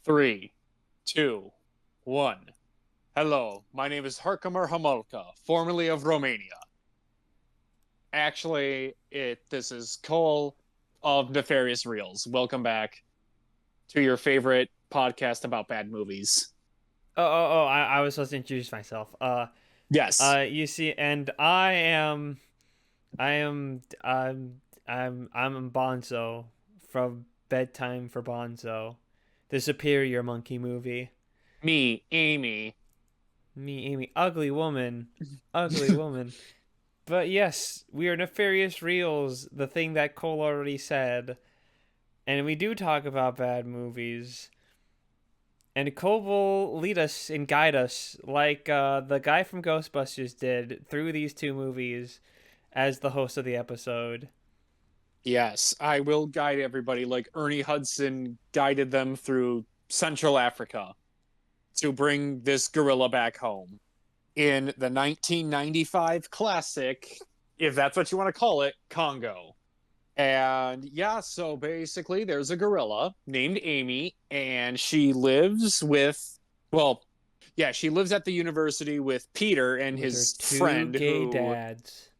Three, two, one. Hello, my name is Herkimer Homolka, formerly of Romania. Actually, this is Cole of Nefarious Reels. Welcome back to your favorite podcast about bad movies. I was supposed to introduce myself. Yes. You see, and I'm Bonzo from Bedtime for Bonzo, the superior monkey movie. Me, Amy. Me, Amy, ugly woman, ugly woman. But yes, we are Nefarious Reels, the thing that Cole already said, and we do talk about bad movies. And Cole will lead us and guide us like the guy from Ghostbusters did through these two movies as the host of the episode. Yes, I will guide everybody like Ernie Hudson guided them through Central Africa to bring this gorilla back home. In the 1995 classic, if that's what you want to call it, Congo. And yeah, so basically, there's a gorilla named Amy, and she lives with, well, yeah, she lives at the university with Peter and With her his two friend, gay who, dads.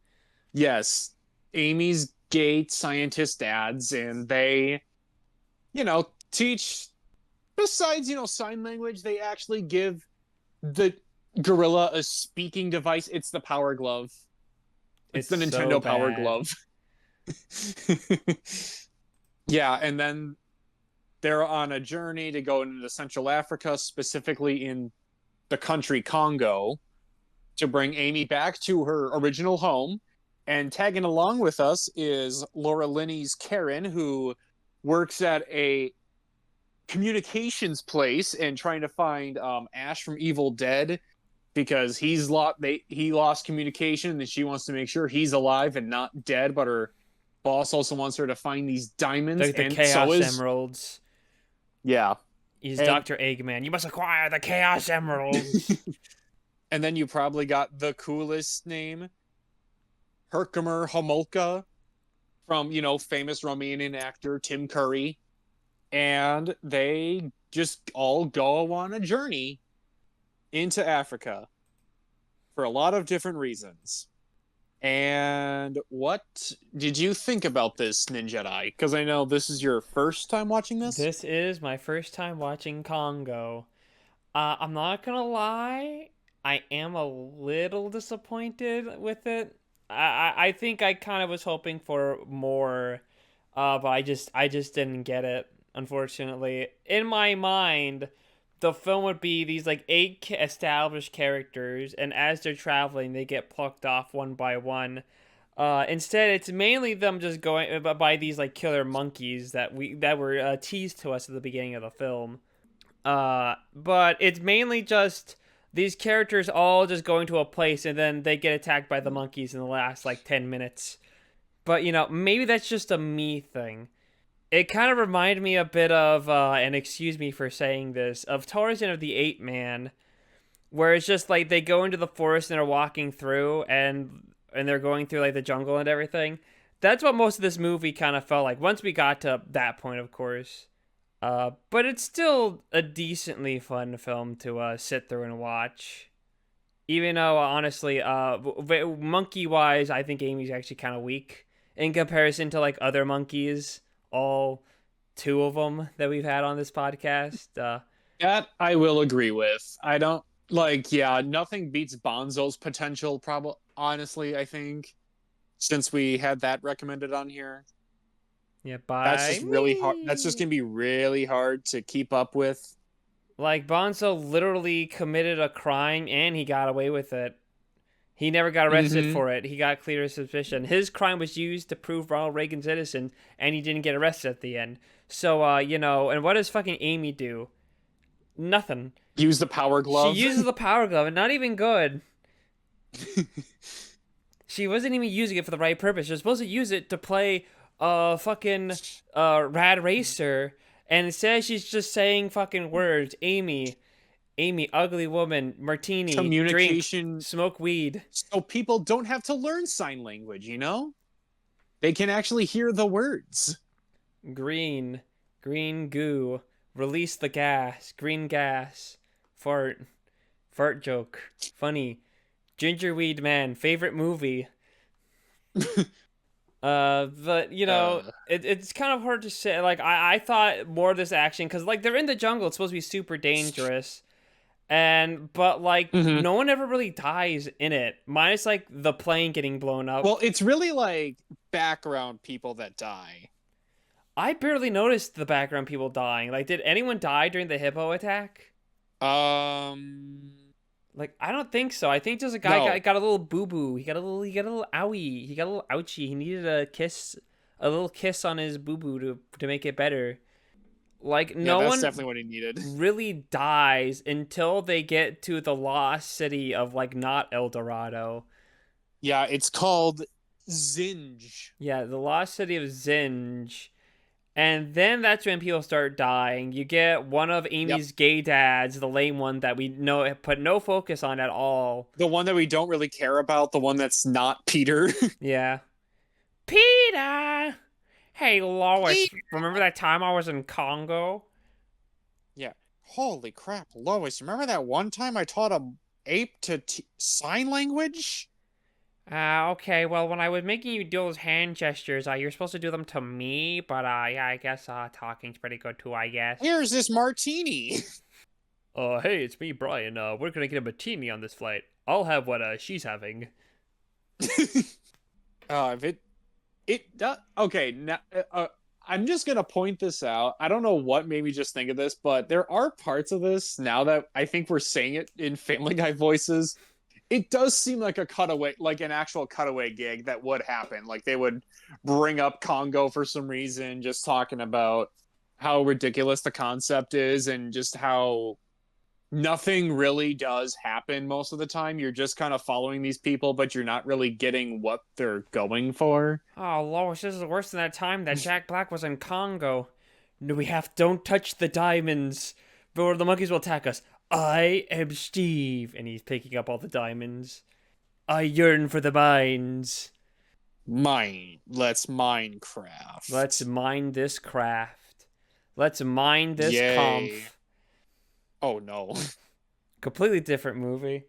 yes, Amy's gay scientist dads, and they, teach, besides, sign language, they actually give the gorilla a speaking device. It's the Power Glove. It's It's the so Nintendo Power bad. Glove. Yeah, and then they're on a journey to go into Central Africa, specifically in the country Congo, to bring Amy back to her original home. And tagging along with us is Laura Linney's Karen, who works at a communications place and trying to find Ash from Evil Dead because he lost communication and she wants to make sure he's alive and not dead, but her boss also wants her to find these diamonds, The and so Chaos is Emeralds. yeah. He's And Dr. Eggman. You must acquire the Chaos Emeralds. and then you probably got the coolest name, Herkimer Homolka, from famous Romanian actor Tim Curry, and they just all go on a journey into Africa for a lot of different reasons. And what did you think about this, Ninja? Because I know this is your first time watching this. This is my first time watching Congo. I'm not gonna lie, I am a little disappointed with it. I think I kind of was hoping for more, but I just didn't get it. Unfortunately, in my mind, the film would be these like eight established characters, and as they're traveling, they get plucked off one by one. Instead, it's mainly them just going by these like killer monkeys that were teased to us at the beginning of the film. But it's mainly just these characters all just going to a place and then they get attacked by the monkeys in the last like 10 minutes. But maybe that's just a me thing. It kind of reminded me a bit of, and excuse me for saying this, of Tarzan of the Ape Man, where it's just like they go into the forest and are walking through and they're going through like the jungle and everything. That's what most of this movie kind of felt like. Once we got to that point, of course. But it's still a decently fun film to sit through and watch. Even though, honestly, monkey wise, I think Amy's actually kind of weak in comparison to like other monkeys, all two of them that we've had on this podcast. That I will agree with. I don't like, yeah, nothing beats Bonzo's potential, probably, honestly, I think, since we had that recommended on here. Yeah, That's by just really hard. That's just me. going to be really hard to keep up with. Like Bonzo literally committed a crime and he got away with it. He never got arrested Mm-hmm. for it. He got clear of suspicion. His crime was used to prove Ronald Reagan's innocent, and he didn't get arrested at the end. So, and what does fucking Amy do? Nothing. Use the power She glove. uses the power glove, and not even good. She wasn't even using it for the right purpose. She was supposed to use it to play a fucking rad racer, and instead she's just saying fucking words. Amy, Amy, ugly woman, martini, drink, Communication. smoke weed. So people don't have to learn sign language. They can actually hear the words. Green, green goo. Release the gas. Green gas. Fart. Fart joke. Funny. Gingerweed Man. Favorite movie. But Uh, it's kind of hard to say. Like I thought more of this action because like they're in the jungle. It's supposed to be super dangerous, but like mhm. no one ever really dies in it, minus like the plane getting blown up. Well, it's really like background people that die. I barely noticed the background people dying. Like, did anyone die during the hippo attack? Um, Like, I don't think so. I think just a guy no. got a little boo boo. He got a little owie. He got a little ouchie. He needed a little kiss on his boo boo to make it better. Like, Yeah, no that's one definitely what he needed. really dies until they get to the lost city of like not El Dorado. Yeah, it's called Zinj. Yeah, the lost city of Zinj. And then that's when people start dying. You get one of Yep. Amy's gay dads, the lame one that we know put no focus on at all. The one that we don't really care about, the one that's not Peter. Yeah. Peter! Hey, Lois, Peter. remember that time I was in Congo? Yeah. Holy crap, Lois, remember that one time I taught a ape to sign language? Okay, well, when I was making you do those hand gestures, you're supposed to do them to me, but, yeah, I guess, talking's pretty good too, I guess. Here's this martini. Hey, it's me, Brian. We're gonna get a martini on this flight. I'll have what, she's having. If it does, okay, now I'm just gonna point this out. I don't know what made me just think of this, but there are parts of this now that I think we're saying it in Family Guy voices. It does seem like a cutaway, like an actual cutaway gig that would happen. Like they would bring up Congo for some reason, just talking about how ridiculous the concept is and just how nothing really does happen most of the time. You're just kind of following these people, but you're not really getting what they're going for. Oh, Lois, this is worse than that time that Jack Black was in Congo. No, don't touch the diamonds, or the monkeys will attack us. I am Steve, and he's picking up all the diamonds. I yearn for the mines. Let's Let's Minecraft. mine this craft. Let's mine this Yay. conf. Oh no. Completely different movie.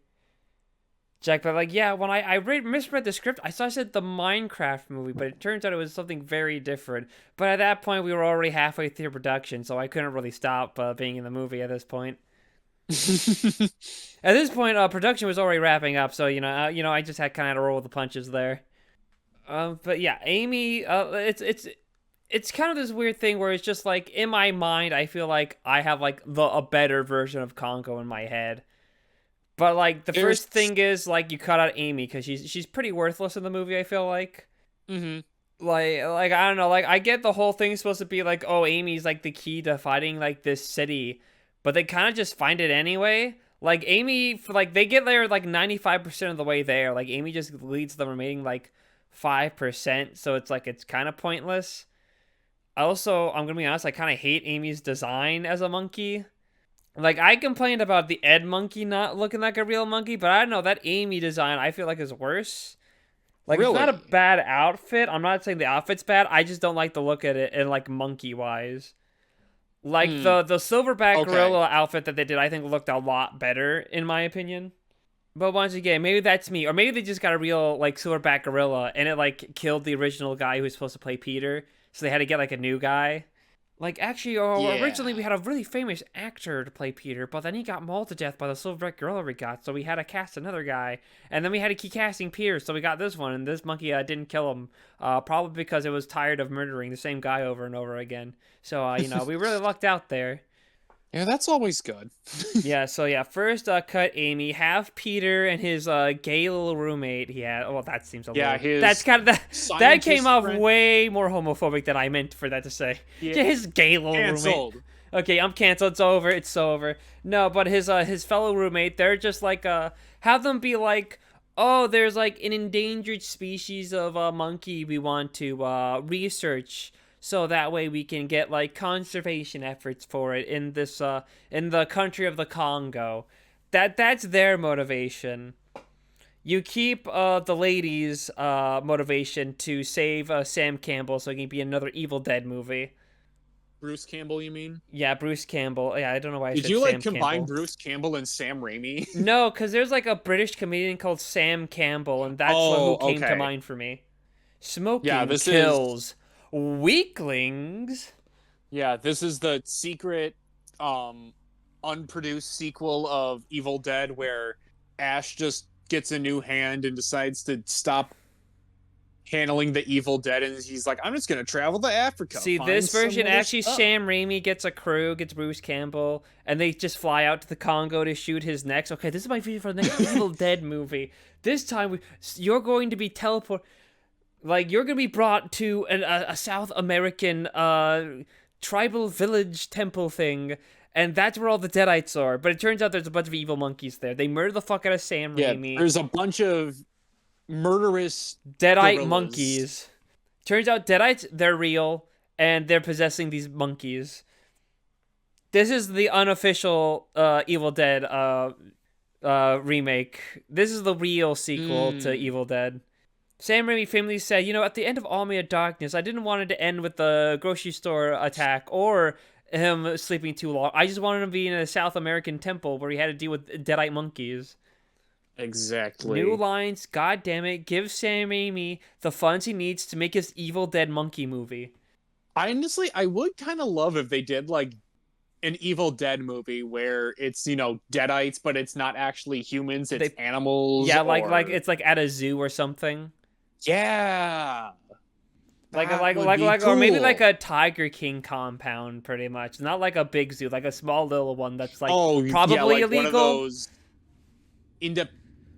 Jack, but like, yeah, when misread the script, I saw I said the Minecraft movie, but it turns out it was something very different. But at that point, we were already halfway through production, so I couldn't really stop being in the movie at this point. At this point, production was already wrapping up, so I just had kind of to roll with the punches there. But yeah, Amy, it's kind of this weird thing where it's just like in my mind, I feel like I have like a better version of Congo in my head. But like the There's first thing is like you cut out Amy because she's pretty worthless in the movie. I feel like mm-hmm. like I don't know, like I get the whole thing supposed to be like, oh, Amy's like the key to fighting like this city, but they kind of just find it anyway. Like Amy, like they get there like 95% of the way there. Like Amy just leads the remaining like 5%, so it's like it's kind of pointless. Also, I'm gonna be honest, I kind of hate Amy's design as a monkey. Like, I complained about the Ed monkey not looking like a real monkey, but I don't know, that Amy design I feel like is worse. Like, it's not a Really? bad outfit. I'm not saying the outfit's bad. I just don't like the look at it and like monkey wise. Like Hmm. the silverback Okay. gorilla outfit that they did, I think looked a lot better in my opinion. But once again, maybe that's me, or maybe they just got a real like silverback gorilla and it like killed the original guy who was supposed to play Peter, so they had to get like a new guy. Like, actually, originally we Yeah. had a really famous actor to play Peter, but then he got mauled to death by the silverback gorilla we got, so we had to cast another guy. And then we had to keep casting Peter, so we got this one, and this monkey didn't kill him, probably because it was tired of murdering the same guy over and over again. So, we really lucked out there. Yeah, that's always good. Yeah, so yeah, first cut Amy, have Peter and his gay little roommate he had. Well, that seems a Yeah, little. That's his kind of that came scientist off friend. way more homophobic than I meant for that to say. Yeah, Yeah, his gay little roommate. canceled. Okay, I'm canceled. It's over. It's so over. No, but his fellow roommate, they're just like have them be like, oh, there's like an endangered species of monkey we want to research, so that way we can get like conservation efforts for it in this in the country of the Congo. That's their motivation. You keep the ladies' motivation to save Sam Campbell so it can be another Evil Dead movie. Bruce Campbell, you mean? Yeah, Bruce Campbell. Yeah, I don't know why I Did said you like Sam combine Campbell. Bruce Campbell and Sam Raimi? No, because there's like a British comedian called Sam Campbell, and that's who Oh, came to okay. mind for me. Yeah, Smoking this is kills weaklings. this is the secret um unproduced sequel of Evil Dead where Ash just gets a new hand and decides to stop handling the Evil Dead and he's like, I'm just gonna travel to Africa, See, find this some version other actually, stuff. Sam Raimi gets a crew, gets Bruce Campbell, and they just fly out to the Congo to shoot his next. Okay, this is my vision for the next Evil Dead movie. This time, you're going to be you're going to be brought to a South American tribal village temple thing, and that's where all the Deadites are. But it turns out there's a bunch of evil monkeys there. They murder the fuck out of Sam Yeah, Raimi. there's a bunch of murderous Deadite gorillas. monkeys. Turns out Deadites, they're real, and they're possessing these monkeys. This is the unofficial Evil Dead remake. This is the real sequel to Mm, Evil Dead. Sam Raimi famously said, at the end of All Me of Darkness, I didn't want it to end with the grocery store attack or him sleeping too long. I just wanted him to be in a South American temple where he had to deal with Deadite monkeys. New exactly. lines, god damn it, give Sam Raimi the funds he needs to make his Evil Dead monkey movie. Honestly, I would kind of love if they did like an Evil Dead movie where it's, deadites, but it's not actually humans, it's They animals Yeah, like or it's like at a zoo or something. yeah. Like That would be or maybe like cool. a Tiger King compound, pretty much. Not like a big zoo, like a small little one that's like Oh, yeah, probably like one of illegal. those inde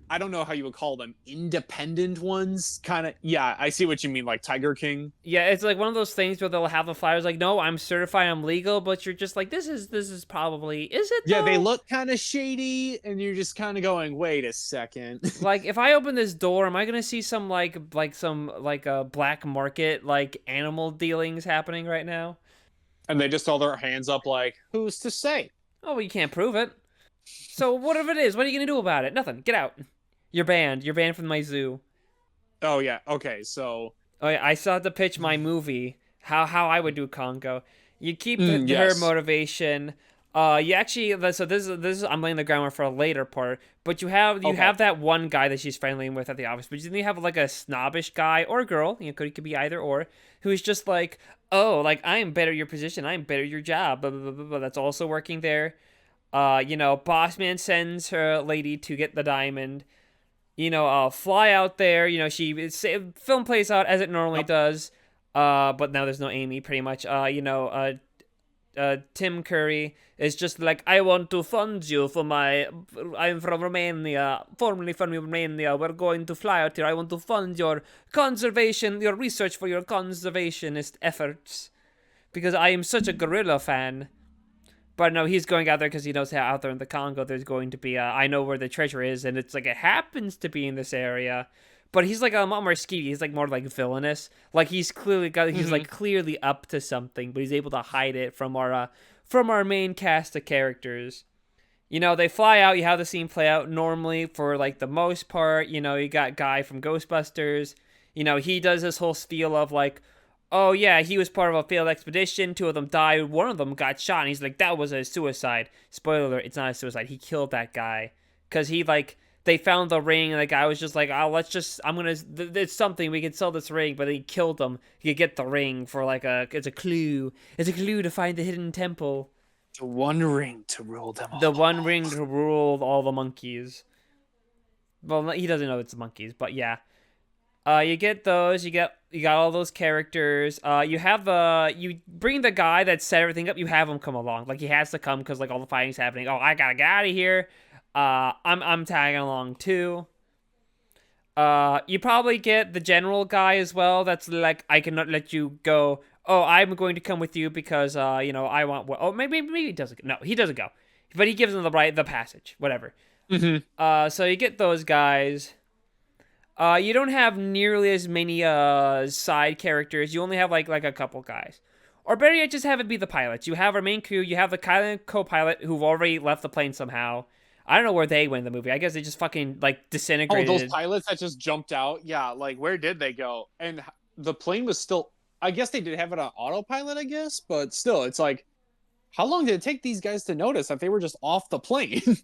I don't know how you would call them, independent ones, kind of. Yeah, I see what you mean, like Tiger King. Yeah, it's like one of those things where they'll have the flyers like, "No, I'm certified, I'm legal," but you're just like, "This is probably is it Yeah, they though?" look kind of shady, and you're just kind of going, "Wait a second." Like if I open this door, am I gonna see some some black market like animal dealings happening right now? And they just hold their hands up, like, "Who's to say?" Oh, well, you can't prove it. So what if it is? What are you gonna do about it? Nothing. Get out. You're banned. You're banned from my zoo. Oh yeah, okay, so Oh yeah, I still have to pitch my movie. How I would do Congo. You keep her yes, motivation. You actually so this is I'm laying the groundwork for a later part. But okay. you have that one guy that she's friendly with at the office. But then you have like a snobbish guy or girl. Could be either or, who's just like, oh, like I am better at your position. I am better at your job. Blah blah blah blah. Blah. That's also working there. Boss man sends her lady to get the diamond. Fly out there. Film plays out as it normally Yep. does. But now there's no Amy, pretty much. Tim Curry is just like, I want to fund you for I'm from Romania, formerly from Romania. We're going to fly out here. I want to fund your your research for your conservationist efforts. Because I am such a gorilla fan. But no, he's going out there because he knows how out there in the Congo there's going to be I know where the treasure is, and it's like it happens to be in this area. But he's like a lot more skeevy. He's like more like villainous. Like he's Hmm. like clearly up to something, but he's able to hide it from our main cast of characters. They fly out. You have the scene play out normally for like the most part. You got Guy from Ghostbusters. He does this whole spiel of like, oh yeah, he was part of a failed expedition. Two of them died. One of them got shot. And he's like, that was a suicide. Spoiler alert, it's not a suicide. He killed that guy because they found the ring, and the guy was just like, oh, it's something, we can sell this ring. But he killed him. He could get the ring for it's a clue. It's a clue to find the hidden temple. The One Ring to rule them The one all. ring to rule all the monkeys. Well, he doesn't know it's monkeys, but yeah. You get those. You got all those characters. You bring the guy that set everything up. You have him come along. Like he has to come because like all the fighting's happening. Oh, I gotta get out of here. I'm tagging along too. You probably get the general guy as well. That's like, I cannot let you go. Oh, I'm going to come with you because I want. Oh, maybe he doesn't. No, he doesn't go, but he gives them the passage. Whatever. Hmm. So you get those guys. You don't have nearly as many side characters. You only have like a couple guys. Or better yet, just have it be the pilots. You have our main crew. You have the co-pilot who've already left the plane somehow. I don't know where they went in the movie. I guess they just fucking like Oh, those disintegrated. pilots that just jumped out. Yeah, like where did they go? And the plane was still I guess they did have it on autopilot, I guess, but still, it's like, how long did it take these guys to notice that they were just off the plane? It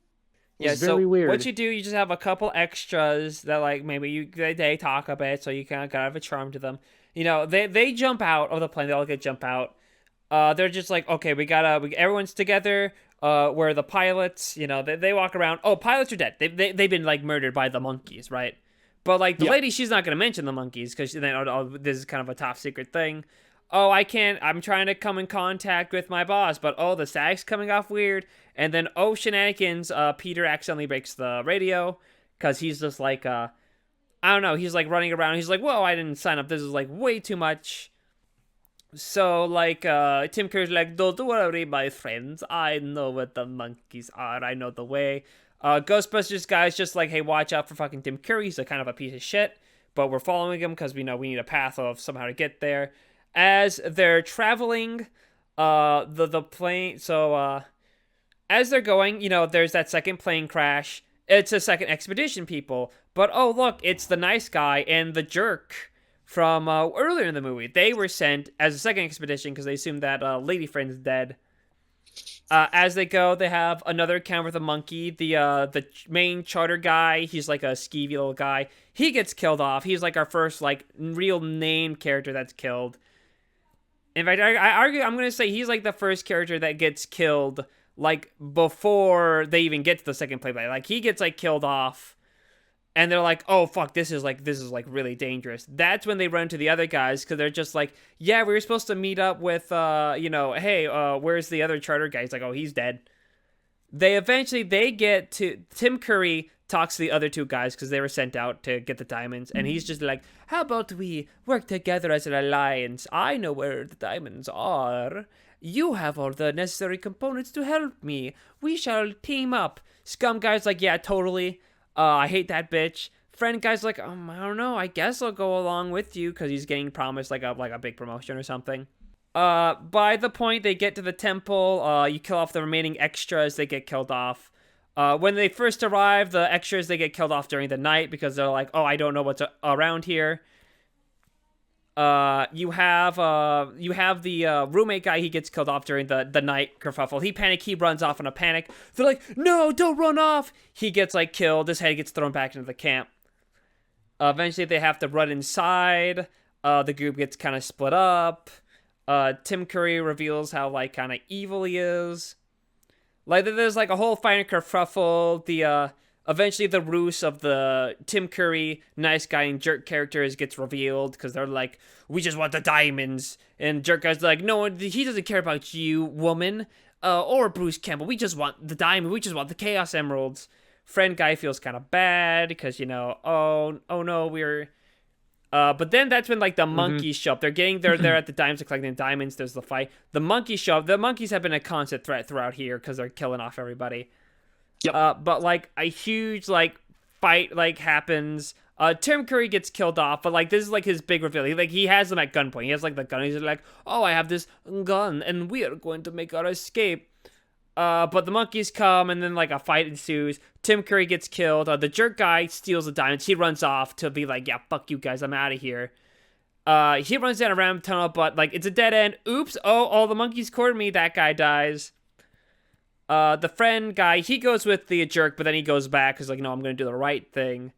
Yeah, was very so what weird. you do, you just have a couple extras that like maybe they talk a bit, so you kind of gotta have a charm to them. You know, they jump out of the plane. They all get jump out. They're just like, okay, everyone's together. Where the pilots, you know, they walk around. Oh, pilots are dead. They've been like murdered by the monkeys, right? But like the Yeah. lady, she's not gonna mention the monkeys because then this is kind of a top secret thing. Oh, I can't. I'm trying to come in contact with my boss, but oh, the stag's coming off weird. And then oh, shenanigans. Peter accidentally breaks the radio because he's just like I don't know. He's like running around. He's like, whoa, I didn't sign up. This is like way too much. So like Tim Curry's like, don't worry, my friends. I know what the monkeys are. I know the way. Ghostbusters guys just like, hey, watch out for fucking Tim Curry. He's a kind of a piece of shit, but we're following him because we know we need a path of somehow to get there. As they're traveling, the plane. So as they're going, you know, there's that second plane crash. It's a second expedition, people. But oh look, it's the nice guy and the jerk from earlier in the movie. They were sent as a second expedition because they assumed that lady friend's dead. As they go, they have another encounter with a monkey. The main charter guy, he's like a skeevy little guy. He gets killed off. He's like our first like real named character that's killed. In fact, I argue I'm gonna say he's like the first character that gets killed like before they even get to the second playback. Like he gets like killed off and they're like, "Oh fuck, this is like really dangerous." That's when they run to the other guys because they're just like, "Yeah, we were supposed to meet up with, hey, where's the other charter guy?" He's like, "Oh, he's dead." They get to Tim Curry talks to the other two guys because they were sent out to get the diamonds, and he's just like, "How about we work together as an alliance? I know where the diamonds are. You have all the necessary components to help me. We shall team up." Scum guy's like, "Yeah, totally. I hate that bitch." Friend guy's like, I don't know. I guess I'll go along with you because he's getting promised like a big promotion or something. By the point they get to the temple, you kill off the remaining extras. They get killed off. When they first arrive, the extras they get killed off during the night because they're like, "Oh, I don't know what's around here." You have the roommate guy. He gets killed off during the night kerfuffle. He runs off in a panic. They're like, "No, don't run off!" He gets like killed. His head gets thrown back into the camp. Eventually, they have to run inside. The group gets kind of split up. Tim Curry reveals how like kind of evil he is. Like there's like a whole fight kerfuffle. Eventually the ruse of the Tim Curry nice guy and jerk characters gets revealed because they're like, "We just want the diamonds," and jerk guy's like, "No, he doesn't care about you, woman, or Bruce Campbell. We just want the diamond. We just want the Chaos Emeralds." Friend guy feels kind of bad because oh no, we're but then that's when like the monkeys show up. They're there at the diamonds, they're collecting diamonds. There's the fight. The monkeys show up. The monkeys have been a constant threat throughout here because they're killing off everybody. Yep. But like a huge like fight like happens. Tim Curry gets killed off, but like this is like his big reveal. He has them at gunpoint. He has like the gun. He's like, "Oh, I have this gun, and we are going to make our escape." But the monkeys come, and then like a fight ensues. Tim Curry gets killed. The jerk guy steals the diamonds. He runs off to be like, "Yeah, fuck you guys, I'm out of here." He runs down a random tunnel, but like it's a dead end. Oops! Oh, all the monkeys cornered me. That guy dies. The friend guy, he goes with the jerk, but then he goes back because like, no, I'm gonna do the right thing.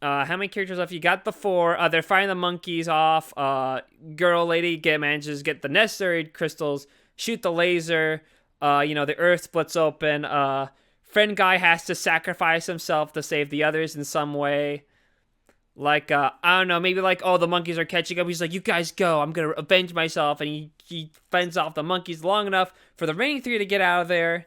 How many characters left? You got the 4. They're fighting the monkeys off. Lady manages to get the necessary crystals, shoot the laser. The earth splits open. Friend guy has to sacrifice himself to save the others in some way. Like, I don't know, maybe like, oh, the monkeys are catching up. He's like, "You guys go. I'm gonna avenge myself." And he fends off the monkeys long enough for the remaining 3 to get out of there.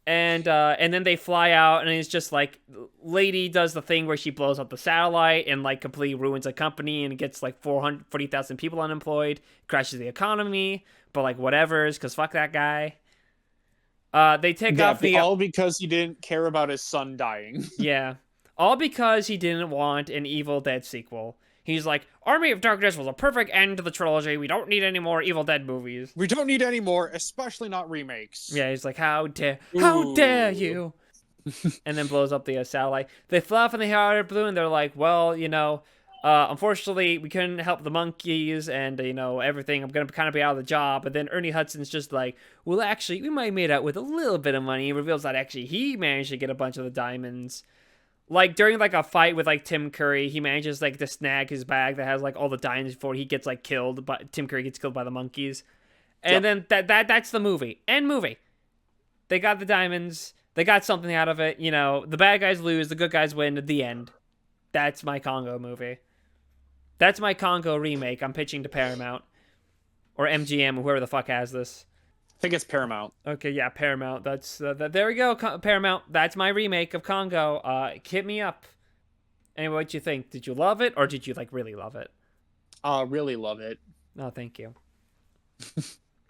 And then they fly out, and it's just like, lady does the thing where she blows up the satellite and like completely ruins a company and gets like 440,000 people unemployed, crashes the economy, but like whatever's, because fuck that guy. They take off all because he didn't care about his son dying. Yeah. All because he didn't want an Evil Dead sequel. He's like, "Army of Darkness was a perfect end to the trilogy. We don't need any more Evil Dead movies. We don't need any more, especially not remakes." Yeah, he's like, how dare you?" And then blows up the satellite. They fly off in the hot air balloon. They're like, "Well, Unfortunately, we couldn't help the monkeys and, everything. I'm going to kind of be out of the job. But then Ernie Hudson's just like, well, actually, we might have made out with a little bit of money. He reveals that actually he managed to get a bunch of the diamonds. Like, during, like, a fight with, like, Tim Curry, he manages, like, to snag his bag that has, like, all the diamonds before he gets, like, killed. But Tim Curry gets killed by the monkeys. And Yep. then that's the movie. End movie. They got the diamonds. They got something out of it. The bad guys lose. The good guys win at the end. That's my Congo movie. That's my Congo remake I'm pitching to Paramount. Or MGM, or whoever the fuck has this. I think it's Paramount. Okay, yeah, Paramount. That's there we go, Paramount. That's my remake of Congo. Hit me up. Anyway, what you think? Did you love it, or did you, like, really love it? Really love it. Oh, thank you.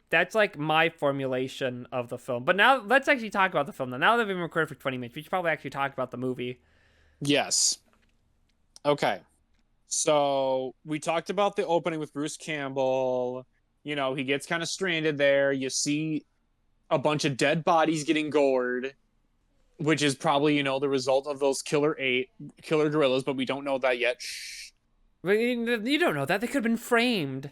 That's, like, my formulation of the film. But now, let's actually talk about the film. Now that we've been recording for 20 minutes, we should probably actually talk about the movie. Yes. Okay. So we talked about the opening with Bruce Campbell. He gets kind of stranded there. You see a bunch of dead bodies getting gored, which is probably, the result of those killer gorillas, but we don't know that yet. Shh. You don't know that. They could have been framed.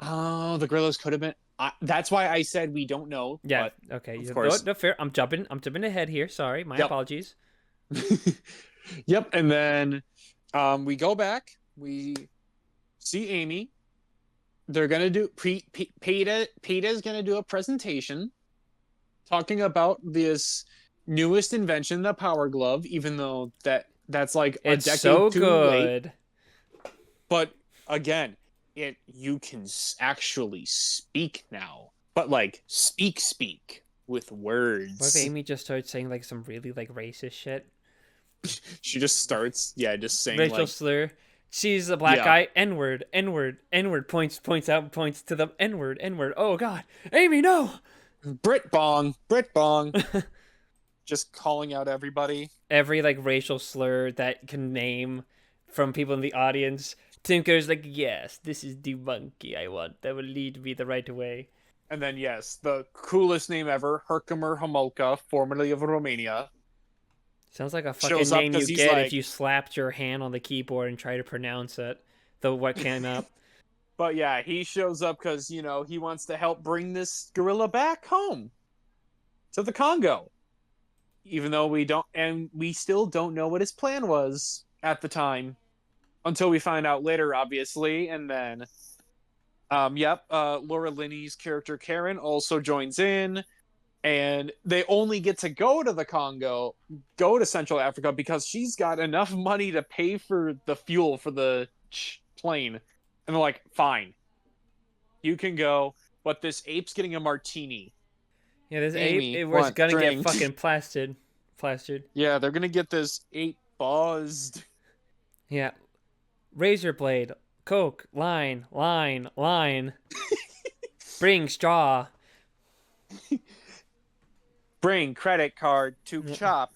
Oh, the gorillas could have been. That's why I said we don't know. Yeah. But Okay. of course. No, fair. I'm jumping ahead here. Sorry. My apologies. Yep. And then we go back. We see Amy. They're gonna do Peeta's gonna do a presentation talking about this newest invention, the Power Glove. Even though that's like a It's decade so too good. late. But again, you can actually speak now, but like speak with words. What if Amy just starts saying, like, some really, like, racist shit? She just starts, just saying Racial like slur. She's a black guy. N-word. Points to the N-word. Oh God, Amy, no. Brit bong. Just calling out everybody. Every, like, racial slur that can name from people in the audience. Tim Curry's like, yes, this is the monkey I want. That will lead me the right way. And then, yes, the coolest name ever, Herkimer Homolka, formerly of Romania. Sounds like a fucking name you get if you slapped your hand on the keyboard and try to pronounce it. What came up. But yeah, he shows up because, he wants to help bring this gorilla back home to the Congo. Even though we still don't know what his plan was at the time. Until we find out later, obviously. And then, Laura Linney's character Karen also joins in. And they only get to go to the Congo, go to Central Africa, because she's got enough money to pay for the fuel for the plane. And they're like, fine, you can go, but this ape's getting a martini. Yeah, this ape was gonna get fucking plastered. Yeah, they're gonna get this ape buzzed. Yeah. Razor blade, Coke, line. Bring straw. Bring credit card to chop.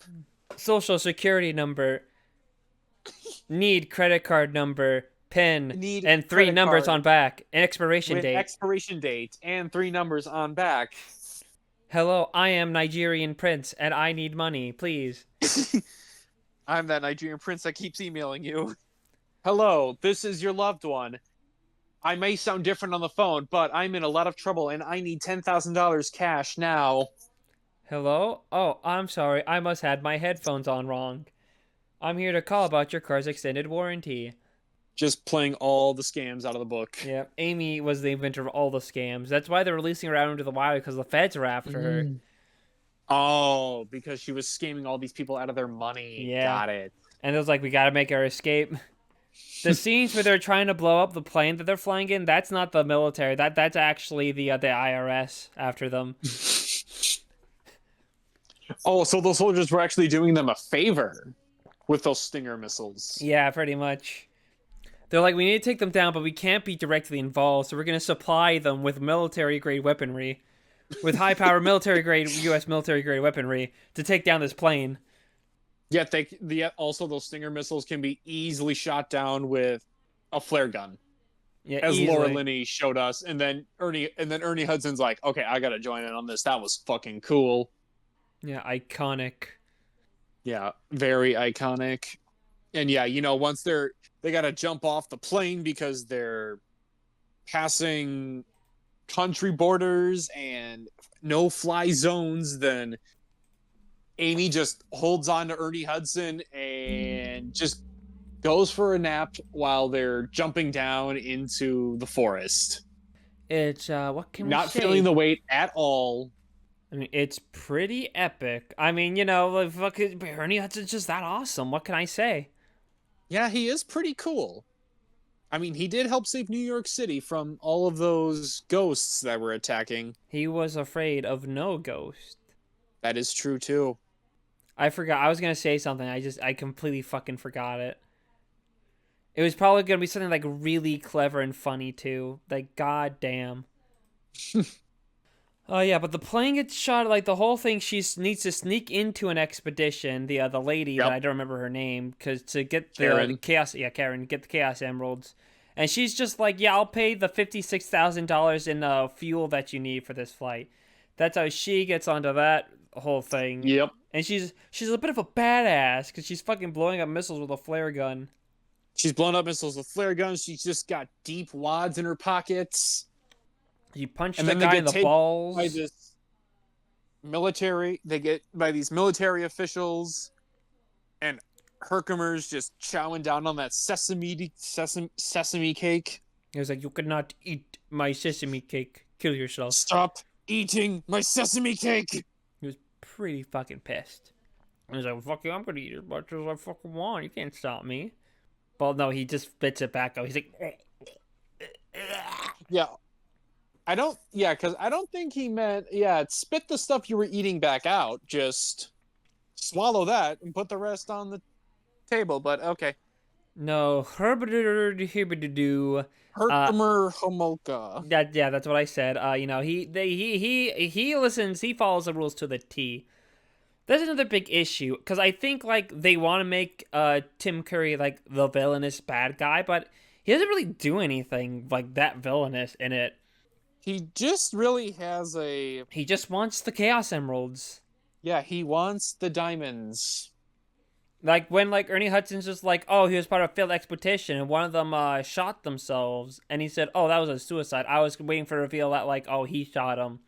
Social security number. Need credit card number. Pin. And 3 numbers on back. An expiration date. Expiration date and 3 numbers on back. Hello, I am Nigerian prince and I need money, please. I'm that Nigerian prince that keeps emailing you. Hello, this is your loved one. I may sound different on the phone, but I'm in a lot of trouble and I need $10,000 cash now. Hello? Oh, I'm sorry. I must have had my headphones on wrong. I'm here to call about your car's extended warranty. Just playing all the scams out of the book. Yeah, Amy was the inventor of all the scams. That's why they're releasing her out into the wild, because the feds are after her. Oh, because she was scamming all these people out of their money. Yeah. Got it. And it was like, we gotta make her escape. The scenes where they're trying to blow up the plane that they're flying in, that's not the military. That's actually the IRS after them. Oh, so those soldiers were actually doing them a favor with those Stinger missiles. Yeah, pretty much. They're like, we need to take them down, but we can't be directly involved, so we're going to supply them with military-grade weaponry. With high-power military-grade, U.S. military-grade weaponry to take down this plane. Yet also those Stinger missiles can be easily shot down with a flare gun. Yeah, as easily. Laura Linney showed us, and then Ernie Hudson's like, okay, I gotta join in on this. That was fucking cool. Yeah, iconic. Yeah, very iconic. And yeah, once they're they got to jump off the plane because they're passing country borders and no fly zones. Then Amy just holds on to Ernie Hudson and just goes for a nap while they're jumping down into the forest. It's what can we Not feeling say? the weight at all. I mean, it's pretty epic. I mean, you know, like fucking Ernie Hudson's just that awesome. What can I say? Yeah, he is pretty cool. I mean, he did help save New York City from all of those ghosts that were attacking. He was afraid of no ghost. That is true too. I forgot. I was gonna say something. I completely fucking forgot it. It was probably gonna be something like really clever and funny too. Like, goddamn. Oh yeah, but the plane gets shot. Like the whole thing, she needs to sneak into an expedition. The lady that Yep. I don't remember her name, because to get the Karen. chaos, yeah, Karen, get the chaos emeralds, and she's just like, yeah, I'll pay the $56,000 in fuel that you need for this flight. That's how she gets onto that whole thing, Yep. and she's a bit of a badass because she's fucking blowing up missiles with a flare gun. She's blown up missiles with flare guns. She's just got deep wads in her pockets. She punched And the then they guy in get the taken balls. by this military. They get by these military officials, and Herkimer's just chowing down on that sesame cake. He was like, "You cannot eat my sesame cake. Kill yourself." Stop eating my sesame cake. He was pretty fucking pissed. He was like, "Fuck you, I'm gonna eat as much as I fucking want. You can't stop me." But no, he just spits it back out. He's like, Yeah. Because I don't think he meant, spit the stuff you were eating back out. Just swallow that and put the rest on the table. But okay. "No, herbidoo." Herkimer Homolka. Yeah, that's what I said. You know, he listens. He follows the rules to the T. That's another big issue because I think like they want to make Tim Curry like the villainous bad guy, but he doesn't really do anything like that villainous in it. He just really has a. He just wants the Chaos Emeralds. Yeah, he wants the diamonds. Like when like Ernie Hudson's just like, oh, he was part of a failed expedition and one of them shot themselves, and he said, oh, that was a suicide. I was waiting for a reveal that like, oh, he shot him.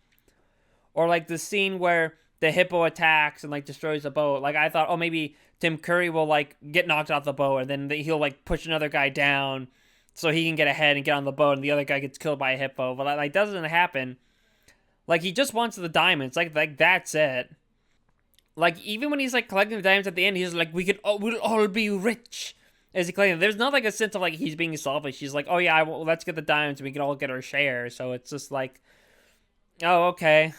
Or like the scene where the hippo attacks and like destroys the boat. Like I thought, oh, maybe Tim Curry will like get knocked off the boat and then he'll like push another guy down so he can get ahead and get on the boat and the other guy gets killed by a hippo. But like doesn't happen. Like he just wants the diamonds. Like that's it. Like even when he's like collecting the diamonds at the end, he's like, we'll all be rich. As he claims, there's not like a sense of like he's being selfish. He's like, oh yeah, let's get the diamonds. We can all get our share. So it's just like, oh okay.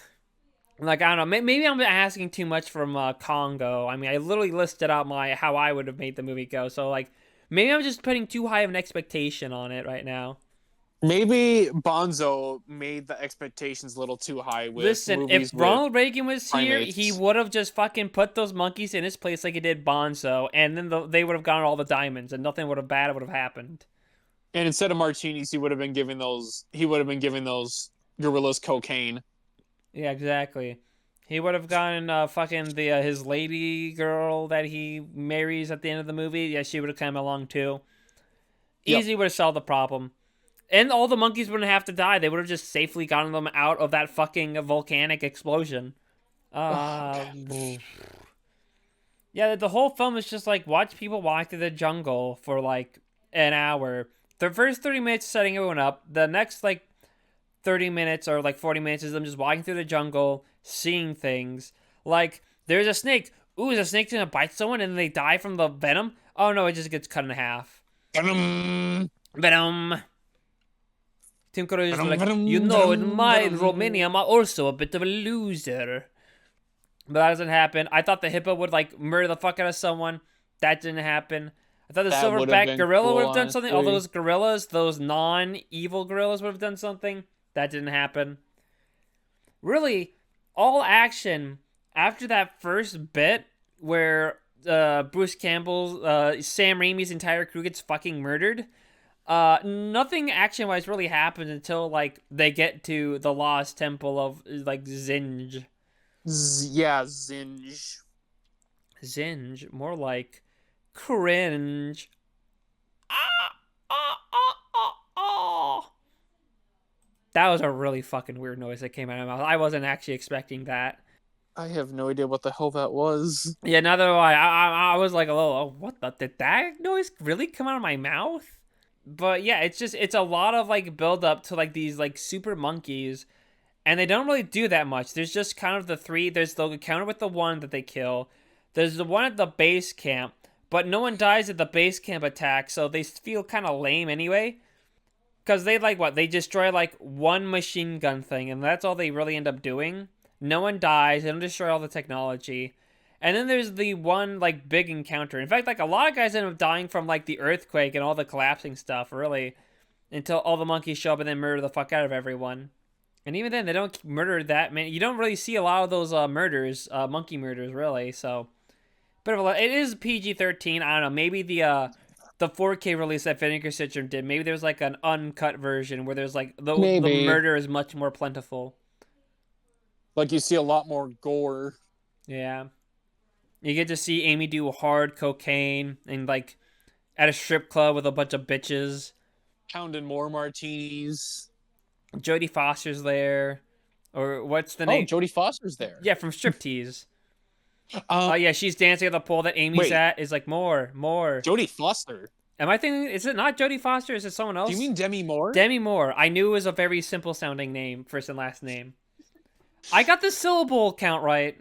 Like I don't know, maybe I'm asking too much from Congo. I mean, I literally listed out how I would have made the movie go. So like, maybe I'm just putting too high of an expectation on it right now. Maybe Bonzo made the expectations a little too high with Listen, movies if Ronald Reagan was here, primates. he would have just fucking put those monkeys in his place like he did Bonzo, and then they would have gotten all the diamonds, and nothing would have bad would have happened. And instead of martinis, he would have been giving those. He would have been giving those gorillas cocaine. Yeah, exactly. He would have gotten fucking his lady girl that he marries at the end of the movie. Yeah, she would have come along too. Easy would have solved the problem. And all the monkeys wouldn't have to die. They would have just safely gotten them out of that fucking volcanic explosion. Yeah, the whole film is just like watch people walk through the jungle for like an hour. The first 30 minutes is setting everyone up. The next like 30 minutes or like 40 minutes is them just walking through the jungle, seeing things. Like, there's a snake. Ooh, is a snake gonna bite someone and they die from the venom? Oh no, it just gets cut in half. Venom. Tim Curry is like, you know, in my Romania, I'm also a bit of a loser. But that doesn't happen. I thought the hippo would like murder the fuck out of someone. That didn't happen. I thought the silverback gorilla would have done something. All those gorillas, those non-evil gorillas would have done something. That didn't happen. Really, all action after that first bit where Bruce Campbell, Sam Raimi's entire crew gets fucking murdered. Nothing action-wise really happens until like they get to the lost temple of like Zinj. Zinj. Zinj, more like cringe. ah, ah, ah, ah, ah. That was a really fucking weird noise that came out of my mouth. I wasn't actually expecting that. I have no idea what the hell that was. Yeah, neither do I was like a little, oh, what the? Did that noise really come out of my mouth? But yeah, it's a lot of like build up to like these like super monkeys, and they don't really do that much. There's just kind of the three. There's the encounter with the one that they kill. There's the one at the base camp, but no one dies at the base camp attack, so they feel kind of lame anyway. Because they like what? They destroy like one machine gun thing, and that's all they really end up doing. No one dies. They don't destroy all the technology. And then there's the one like big encounter. In fact, like a lot of guys end up dying from like the earthquake and all the collapsing stuff, really, until all the monkeys show up and then murder the fuck out of everyone. And even then, they don't murder that many. You don't really see a lot of those murders, monkey murders, really. So, bit of a. It is PG-13. I don't know. Maybe the 4K release that Vinegar Syndrome did. Maybe there's like an uncut version where there's like the Maybe. murder is much more plentiful. Like you see a lot more gore. Yeah, you get to see Amy do hard cocaine and like at a strip club with a bunch of bitches. Pounding more martinis. Jodie Foster's there, or what's the Oh, name? Jodie Foster's there. Yeah, from Striptease. Uh, Oh yeah, she's dancing at the pole that Amy's wait. at. Is like more, more. Jodie Foster. Am I thinking? Is it not Jodie Foster? Is it someone else? Do you mean Demi Moore? Demi Moore. I knew it was a very simple sounding name, first and last name. I got the syllable count right.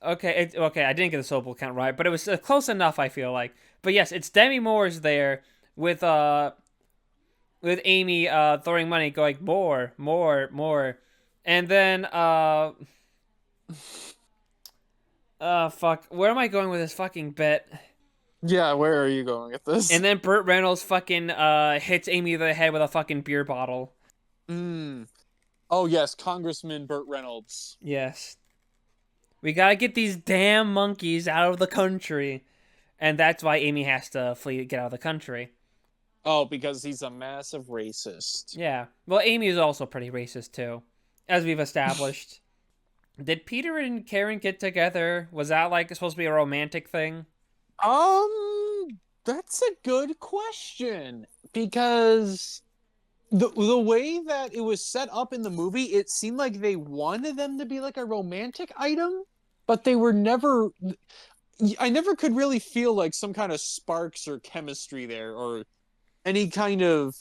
Okay, okay. I didn't get the syllable count right, but it was close enough. I feel like. But yes, it's Demi Moore's there with Amy throwing money, going more, more, more, and then fuck. Where am I going with this fucking bit? Yeah, where are you going with this? And then Burt Reynolds fucking hits Amy in the head with a fucking beer bottle. Oh yes, Congressman Burt Reynolds. Yes. We gotta get these damn monkeys out of the country. And that's why Amy has to flee, get out of the country. Oh, because he's a massive racist. Yeah. Well, Amy is also pretty racist too, as we've established. Did Peter and Karen get together? Was that like supposed to be a romantic thing? That's a good question because the way that it was set up in the movie, it seemed like they wanted them to be like a romantic item, but they were never. I never could really feel like some kind of sparks or chemistry there, or any kind of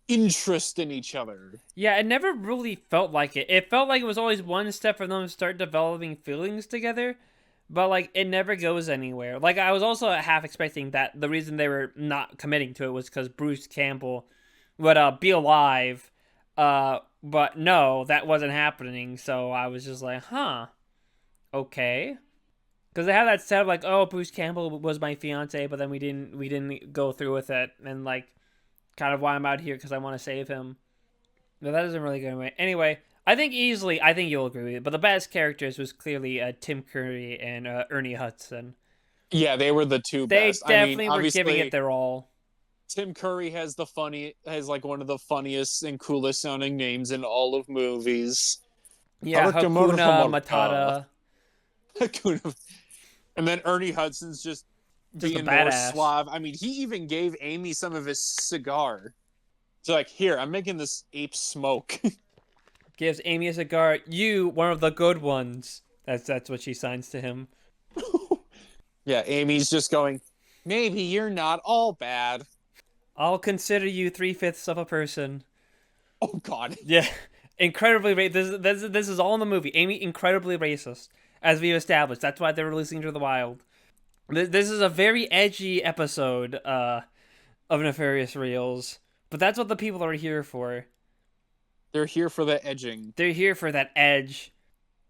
interest in each other. Yeah, it never really felt like it. It felt like it was always one step for them to start developing feelings together, but like it never goes anywhere. Like I was also half expecting that the reason they were not committing to it was because Bruce Campbell would be alive, but no, that wasn't happening. So I was just like, huh, okay. Because they have that set of like, oh, Bruce Campbell was my fiance, but then we didn't go through with it, and like, kind of why I'm out here because I want to save him. No, that doesn't really go away. Anyway, I think you'll agree with it. But the best characters was clearly Tim Curry and Ernie Hudson. Yeah, they were the two They best. definitely were obviously, giving it their all. Tim Curry has like one of the funniest and coolest sounding names in all of movies. Yeah, Hakuna Matata. Hakuna. And then Ernie Hudson's just being more suave. I mean, he even gave Amy some of his cigar. So like, here, I'm making this ape smoke. Gives Amy a cigar. You, one of the good ones. That's what she signs to him. Yeah, Amy's just going, maybe you're not all bad. I'll consider you 3/5 of a person. Oh God. Yeah, incredibly racist. This is all in the movie. Amy incredibly racist, as we've established. That's why they're releasing Into the Wild. This is a very edgy episode of Nefarious Reels, but that's what the people are here for. They're here for the edging. They're here for that edge.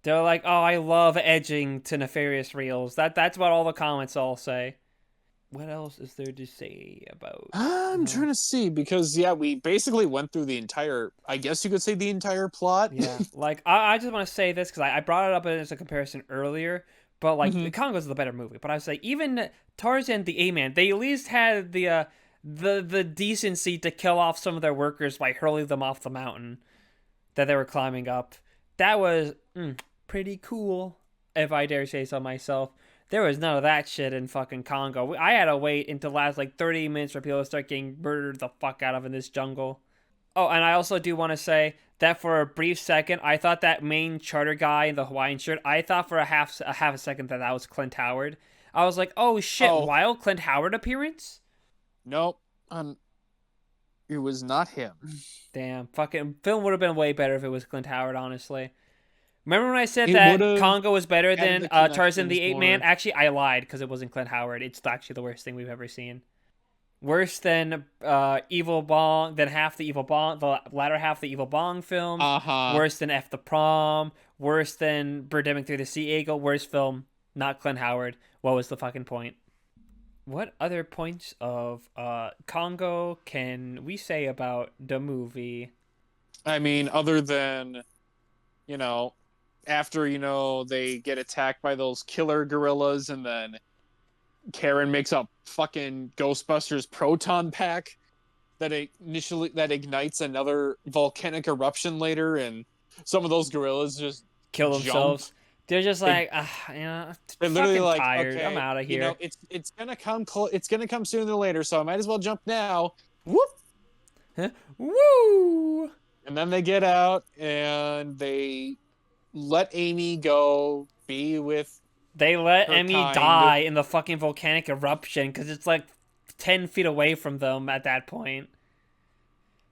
They're like, oh, I love edging to Nefarious Reels. That's what all the comments all say. What else is there to say about? I'm trying to see, because yeah, we basically went through the entire, I guess you could say the entire plot. Yeah, like I just want to say this because I brought it up as a comparison earlier, but like the Congo's the better movie. But I was like, even Tarzan the A-Man, they at least had the decency to kill off some of their workers by hurling them off the mountain that they were climbing up. That was pretty cool, if I dare say so myself. There was none of that shit in fucking Congo. I had to wait until the last like 30 minutes for people to start getting murdered the fuck out of in this jungle. Oh, and I also do want to say that for a brief second, I thought that main charter guy in the Hawaiian shirt, I thought for a half a second that that was Clint Howard. I was like, oh shit, Oh, wild Clint Howard appearance? nope. It was not him. Damn, fucking film would have been way better if it was Clint Howard, honestly. Remember when I said It would that have Congo was better added than the Tarzan the connections Ape Man? more. Actually, I lied because it wasn't Clint Howard. It's actually the worst thing we've ever seen. Worse than Evil Bong, than half the Evil Bong, the latter half of the Evil Bong films. Uh-huh. Worse than F the Prom. Worse than Birdemic Through the Sea Eagle. Worst film, not Clint Howard. What was the fucking point? What other points of Congo can we say about the movie? I mean, other than, you know, after, they get attacked by those killer gorillas and then Karen makes a fucking Ghostbusters proton pack that ignites another volcanic eruption later, and some of those gorillas just Kill jump. themselves. They're just They like, they're literally fucking like, tired. I'm okay, out of here. it's gonna come it's gonna come sooner or later, so I might as well jump now. Whoop! Woo! And then they get out and they let Amy go be with They let her Emmy kind. die in the fucking volcanic eruption because it's like 10 feet away from them at that point.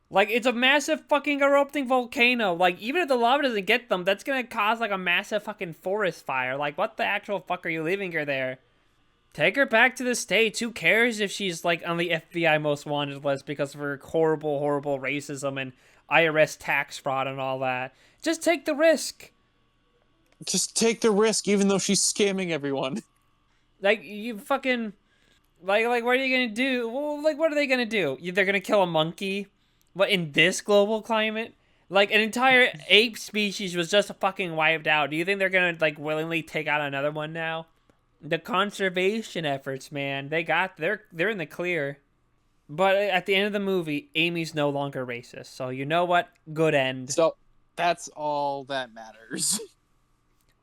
Like, it's a massive fucking erupting volcano. Like, even if the lava doesn't get them, that's gonna cause like a massive fucking forest fire. Like, what the actual fuck are you leaving her there? Take her back to the States. Who cares if she's like on the FBI most wanted list because of her horrible, horrible racism and IRS tax fraud and all that? Just take the risk. Just take the risk, even though she's scamming everyone. Like, you fucking like what are you gonna do? Well, like, what are they gonna do? They're gonna kill a monkey? What, in this global climate? Like, an entire ape species was just fucking wiped out. Do you think they're gonna like willingly take out another one now? The conservation efforts, man, they're in the clear. But at the end of the movie, Amy's no longer racist. So you know what? Good end. So that's all that matters.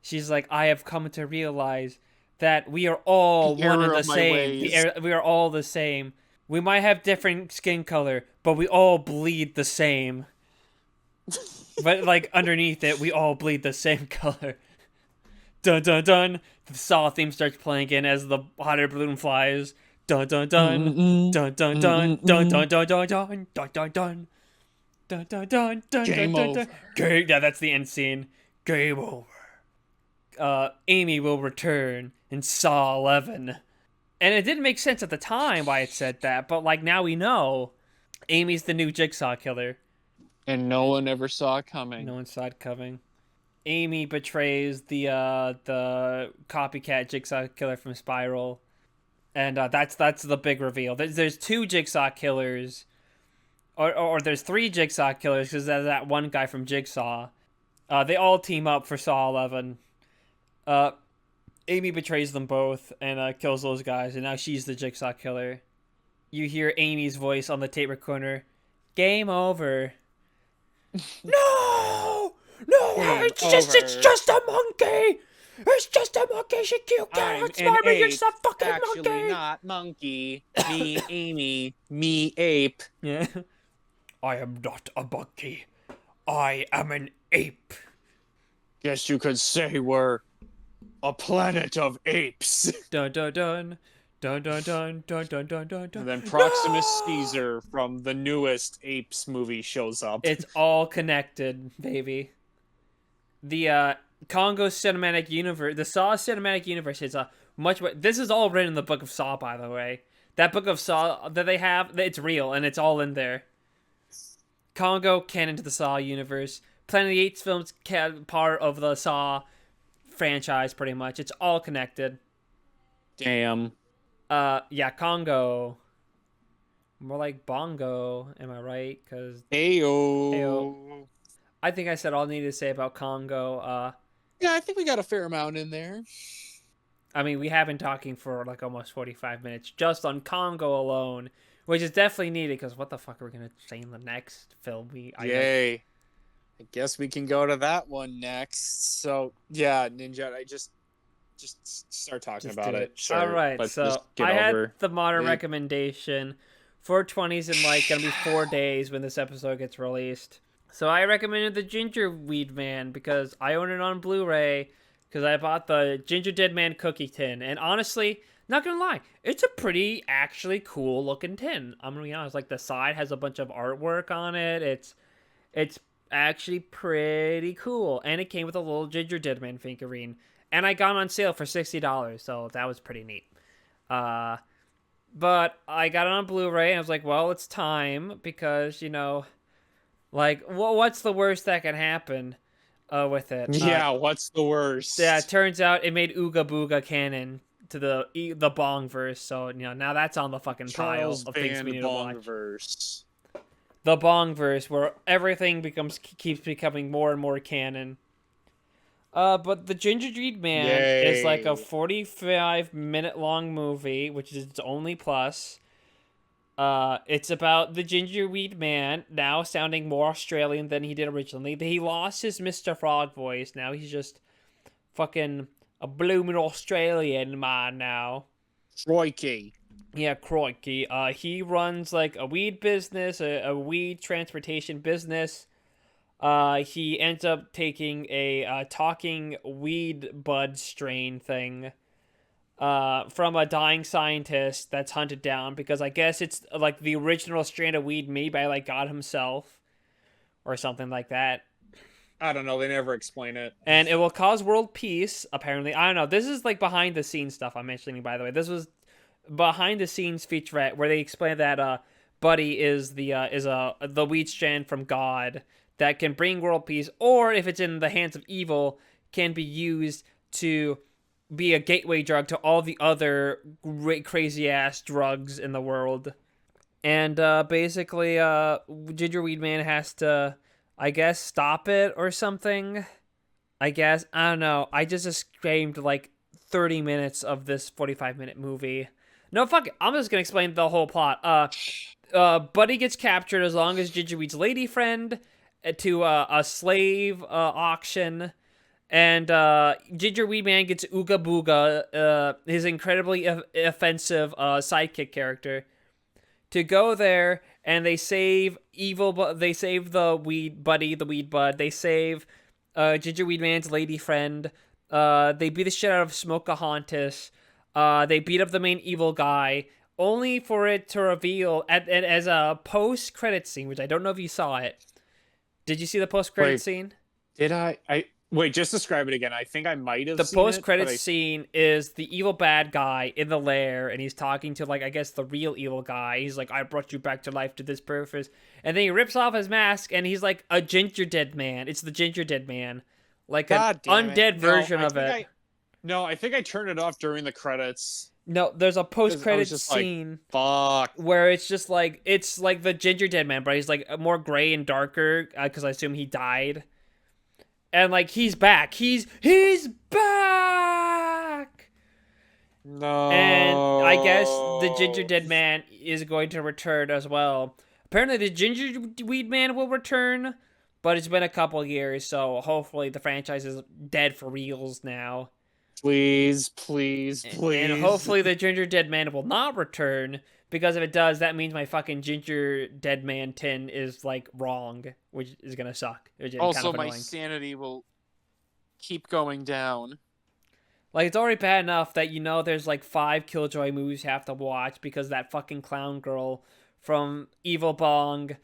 She's like, I have come to realize that we are all The one and error the of my same. ways. We are all the same. We might have different skin color, but we all bleed the same. But like underneath it, we all bleed the same color. Dun dun dun. The Saw theme starts playing again as the hot air balloon flies. Dun dun dun. Mm-mm-mm. Dun dun dun. Dun Mm-mm-mm. dun dun dun dun. Dun dun dun. Dun dun dun dun dun Game dun over. dun. Game. Yeah, that's the end scene. Game over. Amy will return in Saw 11. And it didn't make sense at the time why it said that, but like now we know Amy's the new Jigsaw killer. And no one ever saw it No coming. one saw it coming. Amy betrays the copycat Jigsaw killer from Spiral, and that's the big reveal. There's two Jigsaw killers, or there's three Jigsaw killers because there's that one guy from Jigsaw. They all team up for Saw 11. Uh, Amy betrays them both and kills those guys, and now she's the Jigsaw killer. You hear Amy's voice on the tape recorder. Game over. No! No! Game It's over. just a monkey! It's just a monkey! She can't I'm outsmart an me! You're ape. just a fucking Actually, monkey! not monkey. Me, Amy. Me, ape. Yeah. I am not a monkey. I am an ape. Guess you could say we're a planet of apes. Dun dun dun. Dun dun dun dun dun dun dun dun. And then Proximus No! Caesar from the newest Apes movie shows up. It's all connected, baby. The Congo cinematic universe, the Saw cinematic universe is a much. This is all written in the Book of Saw, by the way. That Book of Saw that they have, it's real and it's all in there. Congo canon to the Saw universe. Planet of the Apes films part of the Saw franchise, pretty much. It's all connected. Damn. Yeah, Congo. More like Bongo, am I right? Because Ayo. I think I said all I needed to say about Congo. Yeah, I think we got a fair amount in there. I mean, we have been talking for like almost 45 minutes just on Congo alone, which is definitely needed because what the fuck are we going to say in the next film? Yay. I guess we can go to that one next. So, yeah, Ninja, Just start talking Just about do it. it. All Sure. right, Let's so just get I had over the modern it. recommendation. 420's in like gonna be 4 days when this episode gets released. So I recommended the Gingerweed Man because I own it on Blu-ray because I bought the Ginger Dead Man cookie tin, and honestly, not gonna lie, it's a pretty actually cool looking tin. I'm gonna be honest, like the side has a bunch of artwork on it. It's actually pretty cool, and it came with a little Ginger Dead Man figurine, and I got it on sale for $60, so that was pretty neat. Uh, but I got it on Blu-ray, and I was like, well, it's time because like, what's the worst that can happen with it? Yeah, what's the Yeah, it worst? turns out it made Ooga Booga canon to the Bong verse, so now that's on the fucking pile Charles of things we Band need to watch. Bongverse. The Bong verse, where everything keeps becoming more and more canon. But the Gingerweed Man is like a Yay. 45-minute long movie, which is its only plus. It's about the Gingerweed Man, now sounding more Australian than he did originally. He lost his Mr. Frog voice. Now he's just fucking a blooming Australian man now. Crikey. Yeah, crikey. He runs like a weed business, a weed transportation business. He ends up taking a talking weed bud strain thing from a dying scientist that's hunted down because I guess it's like the original strain of weed made by like God himself or something like that. I don't know. They never explain it. And it will cause world peace, apparently. I don't know. This is like behind the scenes stuff I'm mentioning, by the way. This was behind the scenes featurette where they explain that Buddy is the weed strand from God that can bring world peace, or if it's in the hands of evil, can be used to be a gateway drug to all the other great crazy ass drugs in the world. And basically, Gingerweed Man has to, I guess, stop it or something. I guess I don't know. I just screamed like 30 minutes of this 45-minute movie. No, fuck it. I'm just gonna explain the whole plot. Buddy gets captured as long as Gingerweed's lady friend to a slave auction, and Gingerweed Man gets Ooga Booga, his incredibly offensive sidekick character, to go there, and they save they save the weed buddy, the weed bud. They save Gingerweed Man's lady friend. They beat the shit out of Smokahontas. They beat up the main evil guy, only for it to reveal as a post-credit scene, which I don't know if you saw it. Did you see the post-credit Wait, scene? did I wait, just describe it again. I think I might have The seen it, but post-credit scene is the evil bad guy in the lair, and he's talking to, like, I guess the real evil guy. He's like, I brought you back to life to this purpose. And then he rips off his mask, and he's like a Ginger Dead Man. It's the Ginger Dead Man. Like an God damn it. undead version of it. I think I turned it off during the credits. No, there's a I was post-credit just like, scene fuck. where it's like the Ginger Dead Man, but he's like more gray and darker, because I assume he died. And like he's back. He's back. No. And I guess the Ginger Dead Man is going to return as well. Apparently the Gingerweed Man will return, but it's been a couple years, so hopefully the franchise is dead for reals now. Please, please, And please. hopefully the Ginger Dead Man will not return, because if it does, that means my fucking Ginger Dead Man tin is like wrong, which is gonna suck. Which is Also, kind of my annoying. sanity will keep going down. Like, it's already bad enough that there's like 5 Killjoy movies you have to watch because that fucking clown girl from Evil Bong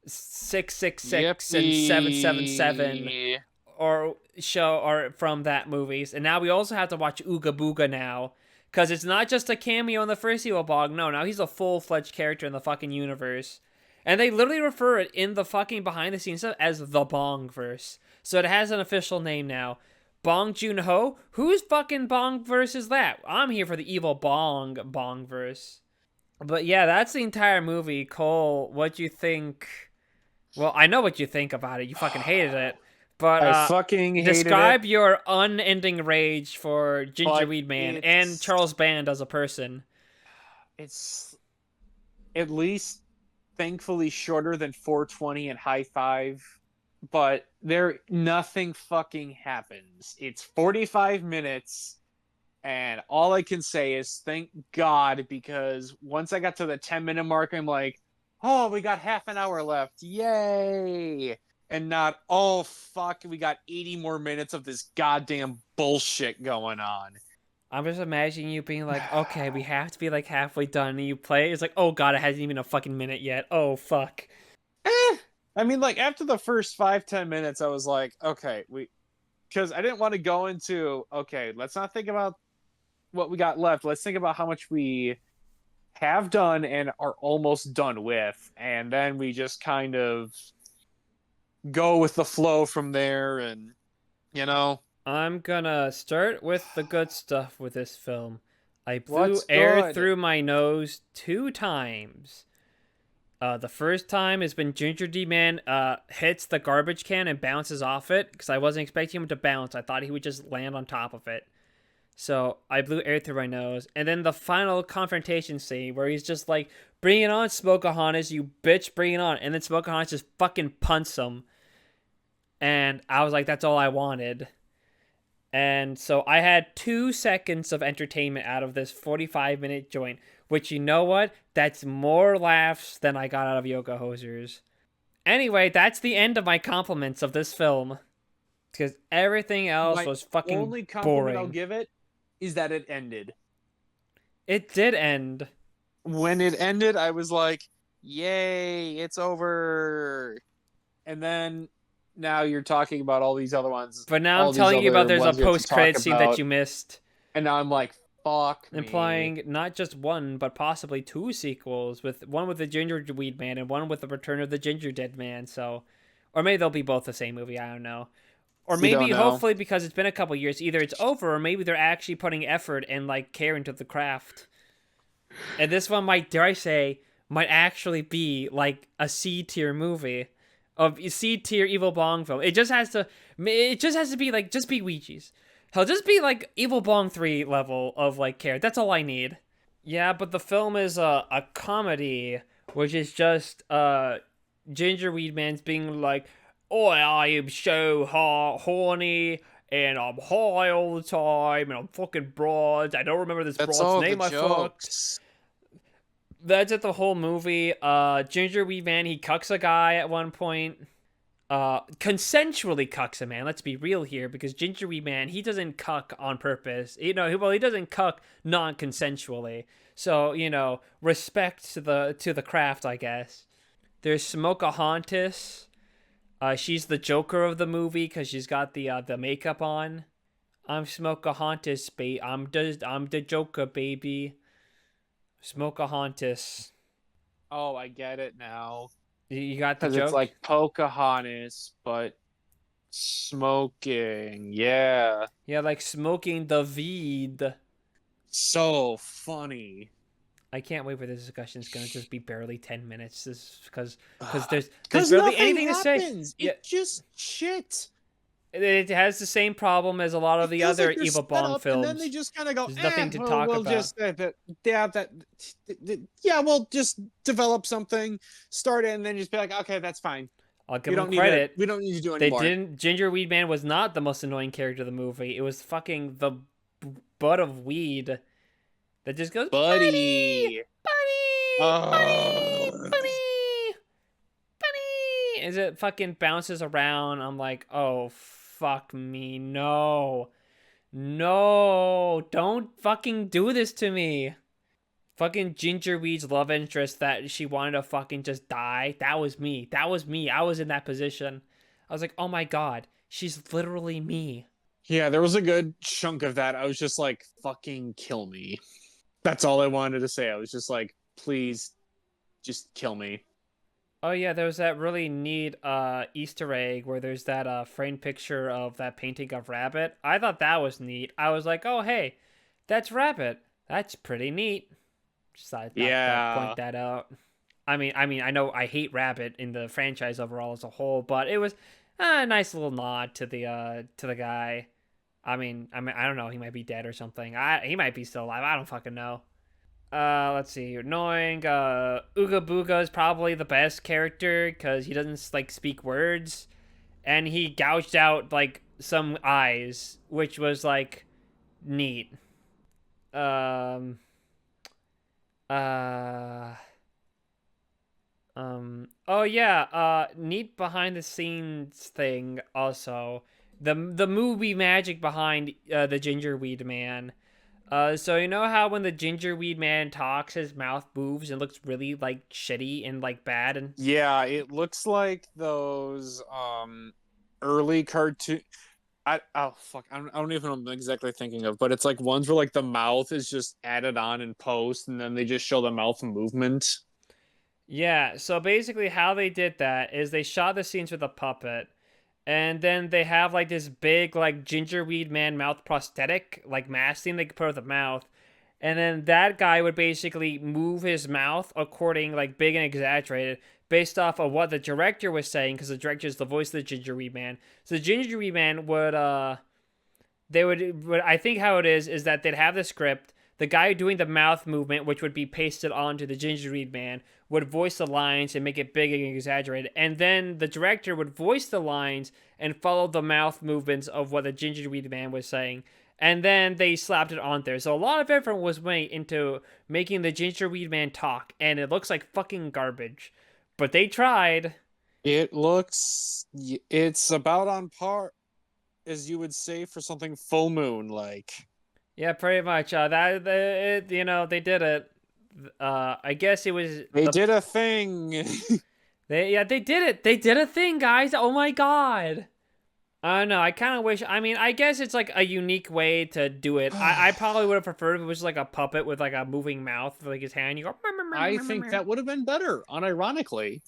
666 and 777 Yippee. or from that movies. And now we also have to watch Ooga Booga now, because it's not just a cameo in the first Evil Bong. No, now he's a full-fledged character in the fucking universe. And they literally refer it in the fucking behind-the-scenes stuff as the Bongverse. So it has an official name now. Bong Joon-ho? Whose fucking Bongverse is that? I'm here for the Evil Bongverse. But yeah, that's the entire movie. Cole, what'd you think? Well, I know what you think about it. You fucking hated it. But I fucking hated describe it. your unending rage for Gingerweed Man and it's- Charles Band as a person. It's at least thankfully shorter than 420 and High Five, but nothing fucking happens. It's 45 minutes And all I can say is thank God, because once I got to the 10-minute mark, I'm like, oh, we got half an hour left. Yay. And not, oh, fuck, we got 80 more minutes of this goddamn bullshit going on. I'm just imagining you being like, okay, we have to be like halfway done, and you play. It's like, oh god, it hasn't even a fucking minute yet. Oh fuck. I mean, like, after the first 5-10 minutes, I was like, okay, because I didn't want to go into, okay, let's not think about what we got left. Let's think about how much we have done and are almost done with. And then we just kind of go with the flow from there. And, you know, I'm gonna start with the good stuff with this film. I blew what's air good? through my nose 2 times. The first time is when Gingerweed Man hits the garbage can and bounces off it, because I wasn't expecting him to bounce. I thought he would just land on top of it. So I blew air through my nose. And then the final confrontation scene where he's just like, bring it on, Smokahontas, you bitch, bring it on. And then Smokahontas just fucking punts him. And I was like, that's all I wanted. And so I had 2 seconds of entertainment out of this 45-minute joint, which, you know what? That's more laughs than I got out of Yoga Hosers. Anyway, that's the end of my compliments of this film. Because everything else My was fucking only compliment I'll boring. give it is that it ended. It did end. When it ended, I was like, yay, it's over. And then now you're talking about all these other ones, But now I'm all these telling you about other there's a ones you have to talk post-credit scene that about. you missed. And now I'm like, fuck me. Implying not just one, but possibly 2 sequels, with one with the Gingerweed Man and one with the Return of the Ginger Dead Man. So, or maybe they'll be both the same movie. I don't know. Or You don't maybe, know. hopefully, because it's been a couple years, either it's over or maybe they're actually putting effort and like care into the craft. And this one might, dare I say, might actually be like a C tier movie, of C tier Evil Bong film. It just has to. It just has to be like just be Ouija's. He'll just be like Evil Bong 3 level of like care. That's all I need. Yeah, but the film is a comedy, which is just Gingerweed Man's being like, "Oh, I am so horny, and I'm high all the time, and I'm fucking broad. I don't remember this That's broad's all the name I fucked." jokes. That's it, the whole movie. Gingerweed Man, he cucks a guy at one point. Consensually cucks a man. Let's be real here, because Gingerweed Man, he doesn't cuck on purpose. You know, he doesn't cuck non-consensually. So, you know, respect to the craft, I guess. There's Smokahontas. She's the Joker of the movie because she's got the makeup on. I'm Smokahontas, I'm the Joker, baby. Smokahontas. Oh, I get it now. You got the Because it's joke? like Pocahontas, but smoking. Yeah. Yeah, like smoking the weed. So funny. I can't wait for this discussion. It's gonna just be barely 10 minutes, because there's Because barely nothing anything to say. happens. Yeah, It's just shit. it has the same problem as a lot of It the feels other like they're Evil set Bong up, and then they films. just kind of go, There's nothing to well, talk we'll about. just yeah, we'll just develop something, start it, and then just be like, okay, that's fine. I'll We give them don't need to. credit. We don't need to do They anymore. didn't. Gingerweed Man was not the most annoying character of the movie. It was fucking the butt of weed that just goes, Buddy. buddy, buddy, buddy, buddy. As it fucking bounces around, I'm like, oh fuck me, no, no, don't fucking do this to me. Fucking Gingerweed's love interest that she wanted to fucking just die. That was me. That was me. I was in that position. I was like, oh my god, she's literally me. Yeah, there was a good chunk of that. I was just like, fucking kill me. That's all I wanted to say. I was just like, please, just kill me. Oh yeah, there was that really neat Easter egg where there's that framed picture of that painting of Rabbit. I thought that was neat. I was like, oh hey, that's Rabbit. That's pretty neat. Just thought I'd point that out. I mean, I know I hate Rabbit in the franchise overall as a whole, but it was a nice little nod to the guy. I mean, I don't know. He might be dead or something. He might be still alive. I don't fucking know. Let's see. Annoying. Ooga Booga is probably the best character because he doesn't like speak words, and he gouged out like some eyes, which was like neat. um uh oh yeah, neat behind the scenes thing also. The movie magic behind the Gingerweed Man. So you know how when the Gingerweed Man talks, his mouth moves and looks really like shitty and like bad and Yeah, it looks like those early cartoon. Oh fuck, I don't even know what I'm exactly thinking of, but it's like ones where like the mouth is just added on in post, and then they just show the mouth movement. yeah. So basically, how they did that is they shot the scenes with a puppet, and then they have like this big like Gingerweed Man mouth prosthetic like mask thing they could put with the mouth. And then that guy would basically move his mouth according, like, big and exaggerated, based off of what the director was saying, because the director is the voice of the Gingerweed Man. So the Gingerweed Man would, I think how it is that they'd have the script, the guy doing the mouth movement, which would be pasted onto the Gingerweed Man, would voice the lines and make it big and exaggerated. And then the director would voice the lines and follow the mouth movements of what the Gingerweed Man was saying. And then they slapped it on there. So a lot of effort was made into making the Gingerweed Man talk, and it looks like fucking garbage. But they tried. It's about on par as you would say for something full moon like. Yeah, pretty much. They did it. I guess it was They the did a thing. they did it. They did a thing, guys. Oh my god. I don't know. I kind of wish. I mean, I guess it's like a unique way to do it. I probably would have preferred if it was like a puppet with like a moving mouth, like his hand. You go. I think that would have been better, unironically.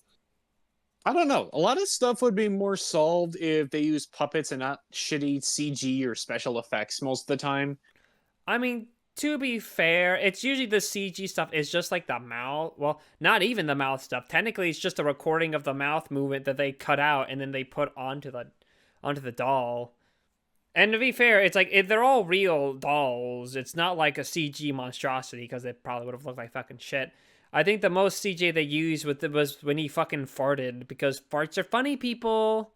I don't know. A lot of stuff would be more solved if they used puppets and not shitty CG or special effects most of the time. I mean, to be fair, it's usually the CG stuff is just like the mouth. Well, not even the mouth stuff. Technically, it's just a recording of the mouth movement that they cut out and then they put onto the doll. And to be fair, it's like they're all real dolls. It's not like a CG monstrosity because it probably would have looked like fucking shit. I think the most CG they used with it was when he fucking farted because farts are funny, people.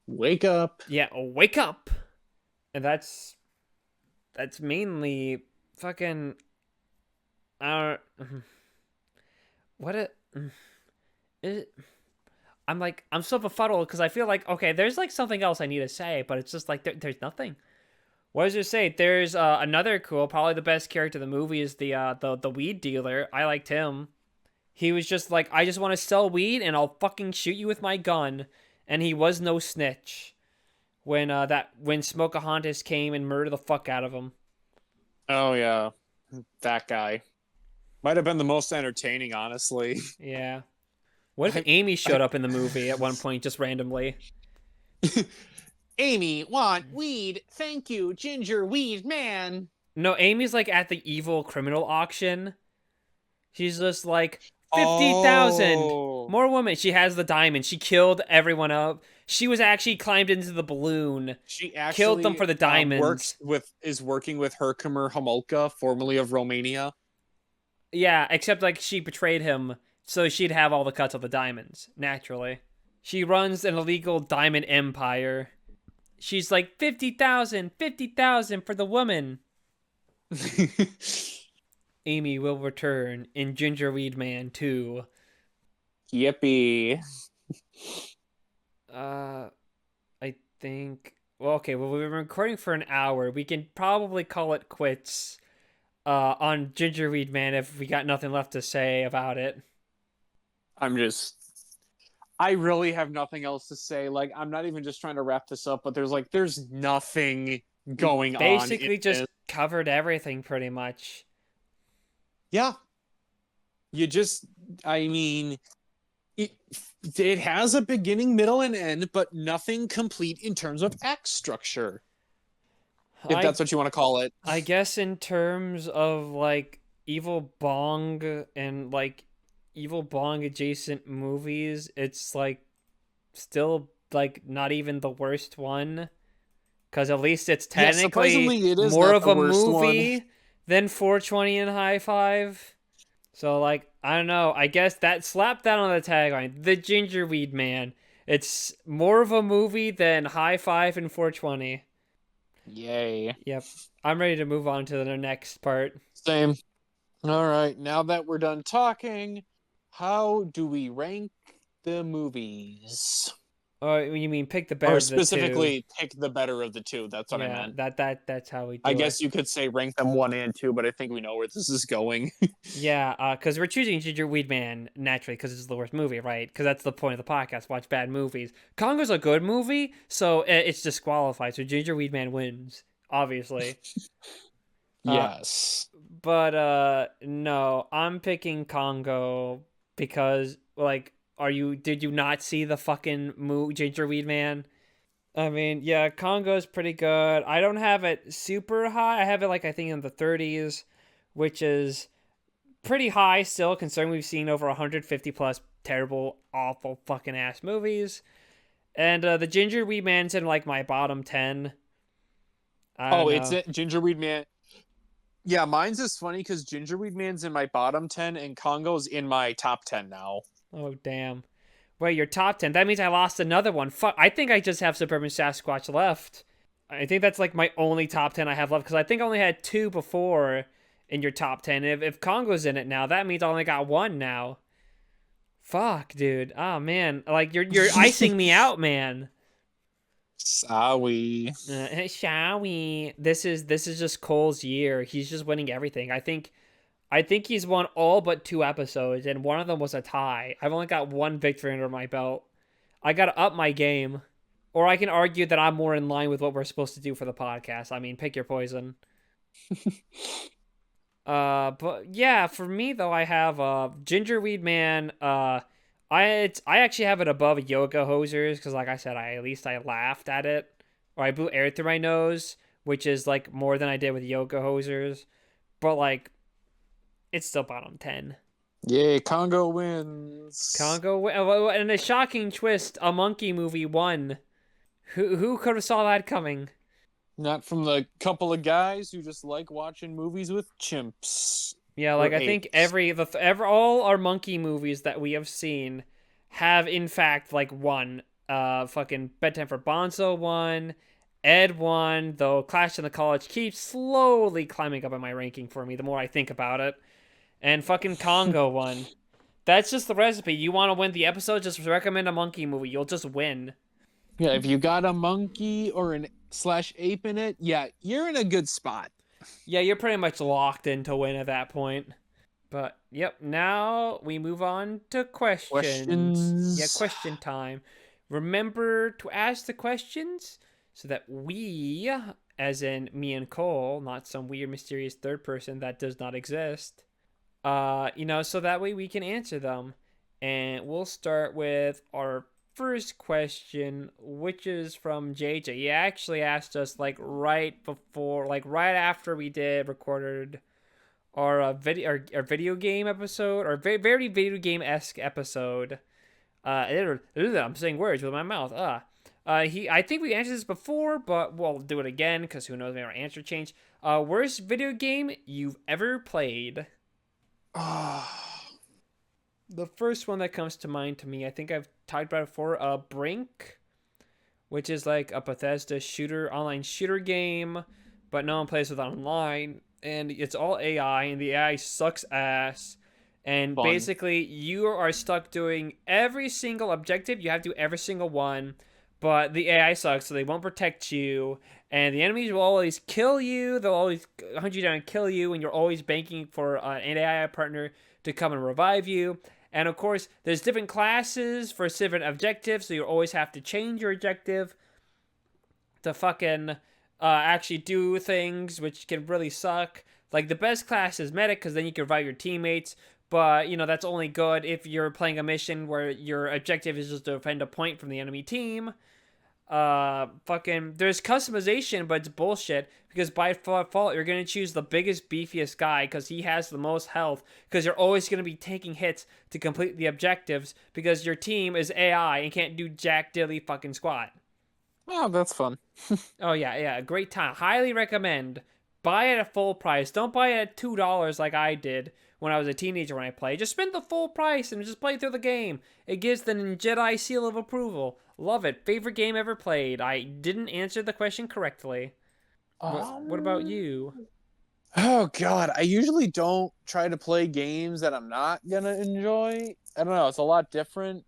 Wake up. Yeah, wake up. And that's mainly fucking uh what it is. I'm so befuddled because I feel like okay, there's like something else I need to say, but it's just like there's nothing. What does it say? There's another cool, probably the best character in the movie is the weed dealer. I liked him. He was just like, I just want to sell weed and I'll fucking shoot you with my gun. And he was no snitch when Smokahontas came and murdered the fuck out of him. Oh yeah, that guy might have been the most entertaining, honestly. Yeah. What if I, Amy showed I, up in the movie at one point just randomly? Amy, want weed? Thank you, Gingerweed Man. No, Amy's like at the evil criminal auction. She's just like 50,000 Oh, more women. She has the diamond. She killed everyone up. She was actually climbed into the balloon, she killed them actually for the works diamonds. with is working with Herkimer Homolka, formerly of Romania. Yeah, except like she betrayed him, so she'd have all the cuts of the diamonds naturally. She runs an illegal diamond empire. She's like 50,000, 50,000 for the woman. Amy will return in Gingerweed Man 2. Yippee! Uh, I think. Well, okay. Well, we've been recording for an hour. We can probably call it quits. On Gingerweed Man, if we got nothing left to say about it. I really have nothing else to say. Like, I'm not even just trying to wrap this up, but there's nothing We going on in basically just this. covered everything pretty much. Yeah, you just, I mean, it it has a beginning, middle, and end, but nothing complete in terms of act structure, if I that's what you want to call it. I guess in terms of like evil bong and like evil bong adjacent movies, it's like still like not even the worst one because at least it's Yeah, technically surprisingly, it is more not of the a worst one. movie than 420 and High Five. So like I don't know. I guess that slap that on the tagline, the Gingerweed Man. It's more of a movie than High Five and 420. Yay. Yep. I'm ready to move on to the next part. Same. All right. Now that we're done talking, how do we rank the movies? Oh, you mean pick the better Or of the two? specifically, pick the better of the two. That's what I Yeah, meant. that's how we I do it. guess you could say rank them one and two, but I think we know where this is going. Yeah, because we're choosing Gingerweed Man naturally because it's the worst movie, right? Because that's the point of the podcast: watch bad movies. Congo's a good movie, so it's disqualified. So Gingerweed Man wins, obviously. Uh, Yes. but no, I'm picking Congo because like, are you? Did you not see the fucking Gingerweed Man? I mean, yeah, Congo's pretty good. I don't have it super high. I have it like I think in the 30s, which is pretty high still, considering we've seen over 150 plus terrible, awful, fucking ass movies. And the Gingerweed Man's in like my bottom 10. I don't Oh, it's know. it. Gingerweed Man. Yeah, mine's is funny because Gingerweed Man's in my bottom 10 and Congo's in my top 10 now. Oh, damn. Wait, your top 10. That means I lost another one. Fuck. I think I just have Suburban Sasquatch left. I think that's like my only top 10 I have left because I think I only had two before in your top 10. If Congo's in it now, that means I only got one now. Fuck, dude. Oh man, like you're icing me out, man. Sorry. Shall we? This is just Cole's year. He's just winning everything. I think he's won all but two episodes, and one of them was a tie. I've only got one victory under my belt. I gotta up my game, or I can argue that I'm more in line with what we're supposed to do for the podcast. I mean, pick your poison. But yeah, for me though, I have Gingerweed Man. I actually have it above Yoga Hosers because, like I said, at least I laughed at it, or I blew air through my nose, which is like more than I did with Yoga Hosers. But like, it's still bottom 10. Yay, Congo wins. Congo, and a shocking twist, a monkey movie won. Who could have saw that coming? Not from the couple of guys who just like watching movies with chimps Yeah, like or I think apes. all our monkey movies that we have seen have in fact like won. Fucking Bedtime for Bonzo won, Ed won. Though Clash in the College keeps slowly climbing up in my ranking for me the more I think about it. And fucking Congo won. That's just the recipe. You want to win the episode? Just recommend a monkey movie. You'll just win. Yeah, if you got a monkey or an slash ape in it, yeah, you're in a good spot. Yeah, you're pretty much locked in to win at that point. But yep, now we move on to questions. Yeah, Questions. question time. Remember to ask the questions so that we, as in me and Cole, not some weird mysterious third person that does not exist, so that way we can answer them. And we'll start with our first question, which is from JJ. He actually asked us like right before, like right after we did recorded our our video game episode, or very video game esque episode. I'm saying words with my mouth. I think we answered this before, but we'll do it again because who knows, maybe our answer changed. Worst video game you've ever played? The first one that comes to mind to me, I think I've talked about it before. Brink, which is like a Bethesda online shooter game, but no one plays with it online, and it's all AI, and the AI sucks ass. And Fun. basically, you are stuck doing every single objective. You have to do every single one, but the AI sucks, so they won't protect you. And the enemies will always kill you. They'll always hunt you down and kill you, and you're always banking for an AI partner to come and revive you. And of course, there's different classes for different objectives, so you always have to change your objective to fucking actually do things, which can really suck. Like, the best class is medic, because then you can revive your teammates. But, that's only good if you're playing a mission where your objective is just to defend a point from the enemy team. There's customization, but it's bullshit because by default you're gonna choose the biggest, beefiest guy because he has the most health. Because you're always gonna be taking hits to complete the objectives because your team is AI and can't do jack dilly fucking squat. Oh, that's fun. Oh yeah, great time. Highly recommend. Buy it at full price. Don't buy it at $2 like I did when I was a teenager when I played. Just spend the full price and just play through the game. It gives the Jedi seal of approval. Love it. Favorite game ever played. I didn't answer the question correctly. What about you? Oh God, I usually don't try to play games that I'm not gonna enjoy. I don't know, it's a lot different,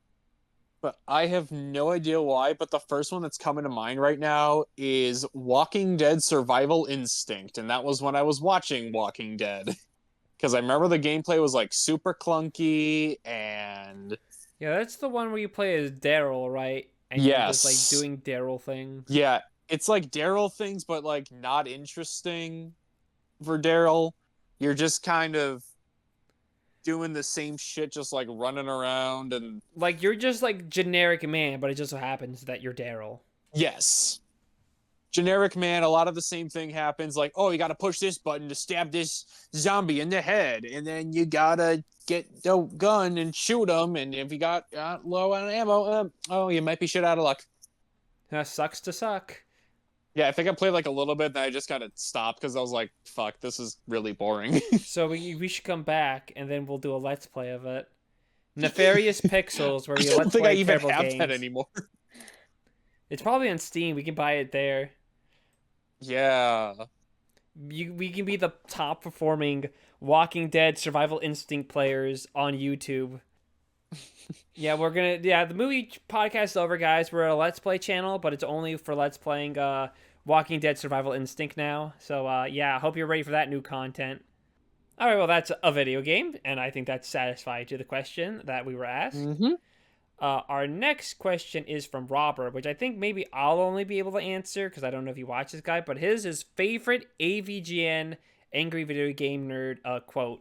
but I have no idea why. But the first one that's coming to mind right now is Walking Dead Survival Instinct, and that was when I was watching Walking Dead. Because I remember the gameplay was like super clunky and Yeah, that's the one where you play as Daryl, right? And you're just like yes. doing Daryl things. Yeah, it's like Daryl things, but like not interesting for Daryl. You're just kind of doing the same shit, just like running around and Like you're just like generic man, but it just so happens that you're Daryl. yes. Generic man, a lot of the same thing happens. Like, oh, you got to push this button to stab this zombie in the head, and then you gotta get the gun and shoot him. And if you got low on ammo, oh, you might be shit out of luck. That sucks to suck. Yeah, I think I played like a little bit, and I just kind of stopped because I was like, "Fuck, this is really boring." So we should come back and then we'll do a let's play of it. Nefarious Pixels, where I we don't let's think I play even terrible have games. that anymore. It's probably on Steam. We can buy it there. Yeah. We can be the top performing Walking Dead Survival Instinct players on YouTube. Yeah, we're gonna. Yeah, the movie podcast is over, guys. We're a Let's Play channel, but it's only for Let's Playing Walking Dead Survival Instinct now. So yeah, I hope you're ready for that new content. All right, well that's a video game, and I think that's satisfied to the question that we were asked. Mm-hmm. Our next question is from Robert, which I think maybe I'll only be able to answer because I don't know if you watch this guy, but his is favorite AVGN Angry Video Game Nerd quote.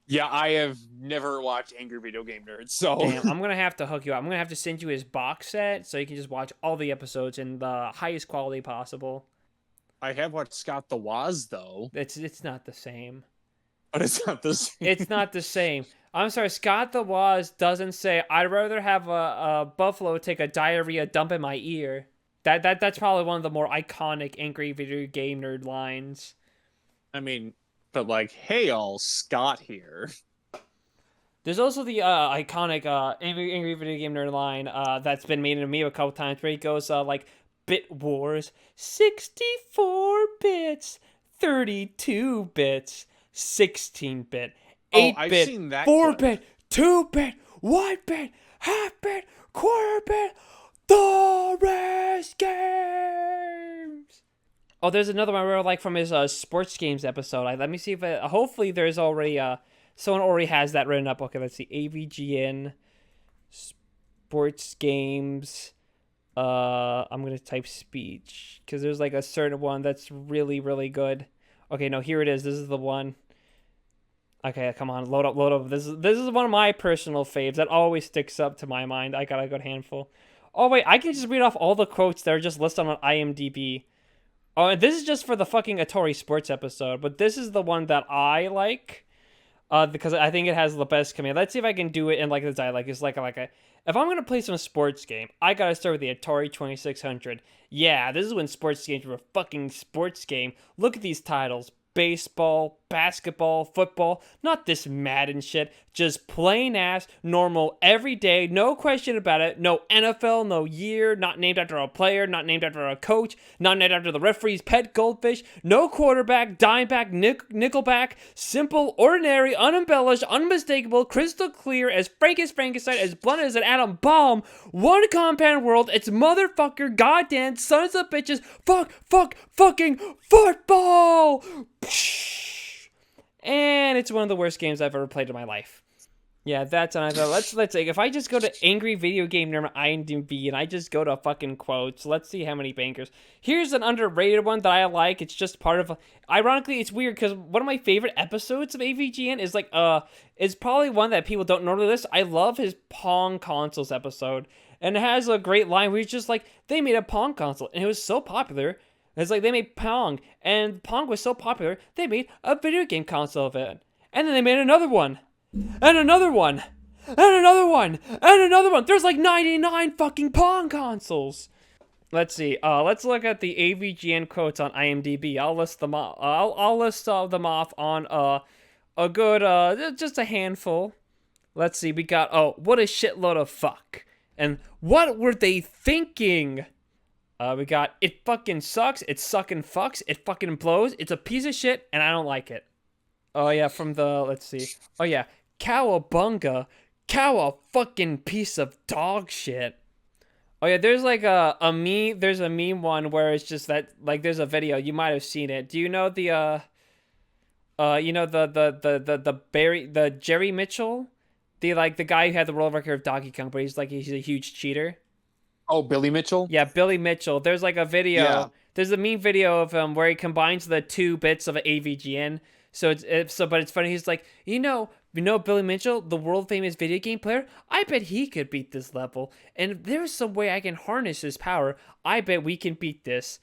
Yeah, I have never watched Angry Video Game Nerds, so Damn, I'm gonna have to hook you up. I'm gonna have to send you his box set so you can just watch all the episodes in the highest quality possible. I have watched Scott the Woz though, It's not the same. but it's not the same. It's not the same. I'm sorry, Scott the Woz doesn't say I'd rather have a buffalo take a diarrhea dump in my ear. That's probably one of the more iconic Angry Video Game Nerd lines. I mean, but like, hey, all Scott here. There's also the iconic Angry Video Game Nerd line that's been made into a meme a couple times where he goes like, Bit Wars, 64 bits, 32 bits, 16-bit, 8-bit, Seen that 4-bit, 2-bit, 1-bit, half-bit, quarter-bit, the rest games. Oh, there's another one I really like from his sports games episode. Let me see if hopefully there's already someone already has that written up. Okay, let's see. AVGN sports games. I'm gonna type speech because there's like a certain one that's really, really good. Okay, no, here it is. This is the one. Okay, come on, load up. This is one of my personal faves that always sticks up to my mind. I got a good handful. Oh wait, I can just read off all the quotes that are just listed on IMDb. Oh, and this is just for the fucking Atari Sports episode, but this is the one that I like. Because I think it has the best command. Let's see if I can do it in like the dialect. It's like a if I'm gonna play some sports game, I gotta start with the Atari 2600. Yeah, this is when sports games were a fucking sports game. Look at these titles: baseball, basketball, football. Not this Madden shit. Just plain ass, normal, everyday, no question about it. No NFL, no year, not named after a player, not named after a coach, not named after the referee's pet goldfish. No quarterback, dimeback, nickelback. Simple, ordinary, unembellished, unmistakable, crystal clear, as frank as Frankenstein, as blunt as an atom bomb. One compound world. It's motherfucker, goddamn, sons of bitches, fucking football. And it's one of the worst games I've ever played in my life. Yeah, that's and I thought let's say if I just go to Angry Video Game Nerd IMDb and I just go to fucking quotes, let's see how many bankers. Here's an underrated one that I like. It's just part of. Ironically, it's weird because one of my favorite episodes of AVGN is like is probably one that people don't normally list. I love his Pong consoles episode, and it has a great line where he's just like they made a Pong console and it was so popular. It's like they made Pong, and Pong was so popular they made a video game console of it, and then they made another one. And another one. And another one. And another one. There's like 99 fucking Pong consoles. Let's see. Let's look at the AVGN quotes on IMDb. I'll list them off. I'll list them off on a good just a handful. Let's see. We got what a shitload of fuck. And what were they thinking? We got it fucking sucks. It sucking fucks. It fucking blows. It's a piece of shit, and I don't like it. Oh yeah, from the let's see. Oh yeah, cowabunga, cow a fucking piece of dog shit. Oh yeah, there's like a meme. There's a meme one where it's just that like there's a video. You might have seen it. Do you know the Barry the Jerry Mitchell, the like the guy who had the world record of Donkey Kong, but he's a huge cheater. Oh, Billy Mitchell? Yeah, Billy Mitchell. There's like a Yeah. video. There's a meme video of him where he combines the two bits of AVGN. But it's funny. He's like, Billy Mitchell, the world famous video game player. I bet he could beat this level. And if there's some way I can harness his power, I bet we can beat this.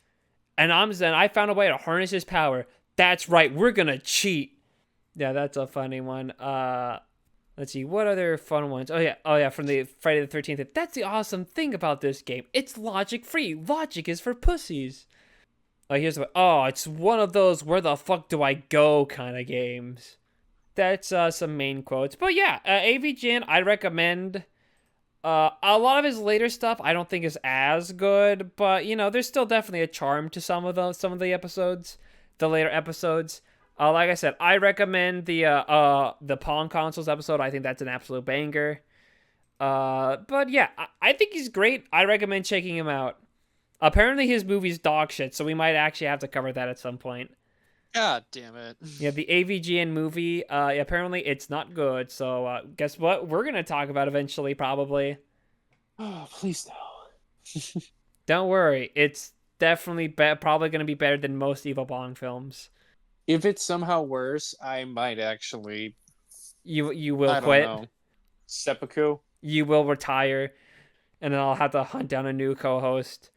And I found a way to harness his power. That's right. We're gonna cheat. Yeah, that's a funny one. Let's see, what other fun ones? Oh yeah, from the Friday the 13th. That's the awesome thing about this game. It's logic free. Logic is for pussies. Oh, here's what. Oh, it's one of those where the fuck do I go kind of games. That's some main quotes. But yeah, AVGN, I recommend. A lot of his later stuff I don't think is as good, but there's still definitely a charm to some of the episodes, the later episodes. Like I said, I recommend the Pong Consoles episode. I think that's an absolute banger. But yeah, I think he's great. I recommend checking him out. Apparently his movie's dog shit, so we might actually have to cover that at some point. God damn it. Yeah, the AVGN movie, apparently it's not good, so guess what? We're gonna talk about eventually, probably. Oh, please no. Don't worry, it's definitely probably gonna be better than most Evil Bong films. If it's somehow worse, I might actually. You will I quit. don't know. Seppuku. You will retire, and then I'll have to hunt down a new co-host.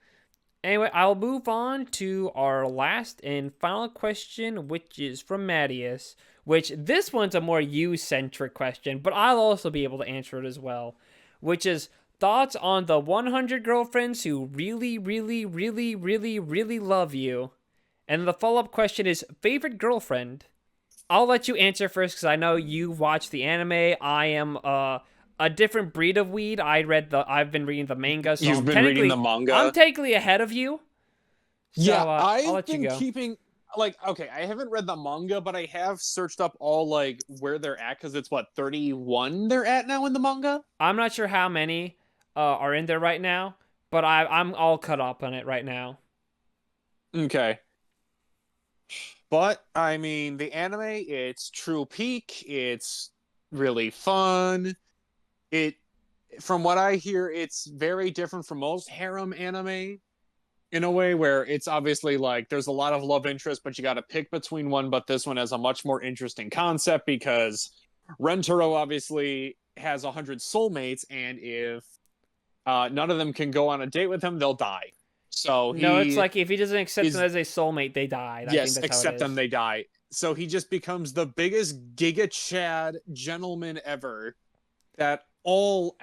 Anyway, I'll move on to our last and final question, which is from Mattias. Which this one's a more you-centric question, but I'll also be able to answer it as well. Which is thoughts on the 100 girlfriends who really, really, really, really, really love you. And the follow-up question is favorite girlfriend. I'll let you answer first because I know you watch the anime. I am a different breed of weed. I've been reading the manga, so You've been reading the manga. I'm technically ahead of you. So, Yeah, I'll I've let you been go. keeping okay, I haven't read the manga, but I have searched up all like where they're at because it's what 31 they're at now in the manga. I'm not sure how many are in there right now, but I'm all caught up on it right now. Okay. But I mean, the anime, it's true peak. It's really fun. It, from what I hear, it's very different from most harem anime in a way where it's obviously like there's a lot of love interest, but you got to pick between one. But this one has a much more interesting concept because Rentaro obviously has 100 soulmates, and if none of them can go on a date with him, they'll die. So No, it's like if he doesn't accept them as a soulmate, they die. yes, I think that's accept how it them, is. they die. So he just becomes the biggest Giga Chad gentleman ever that all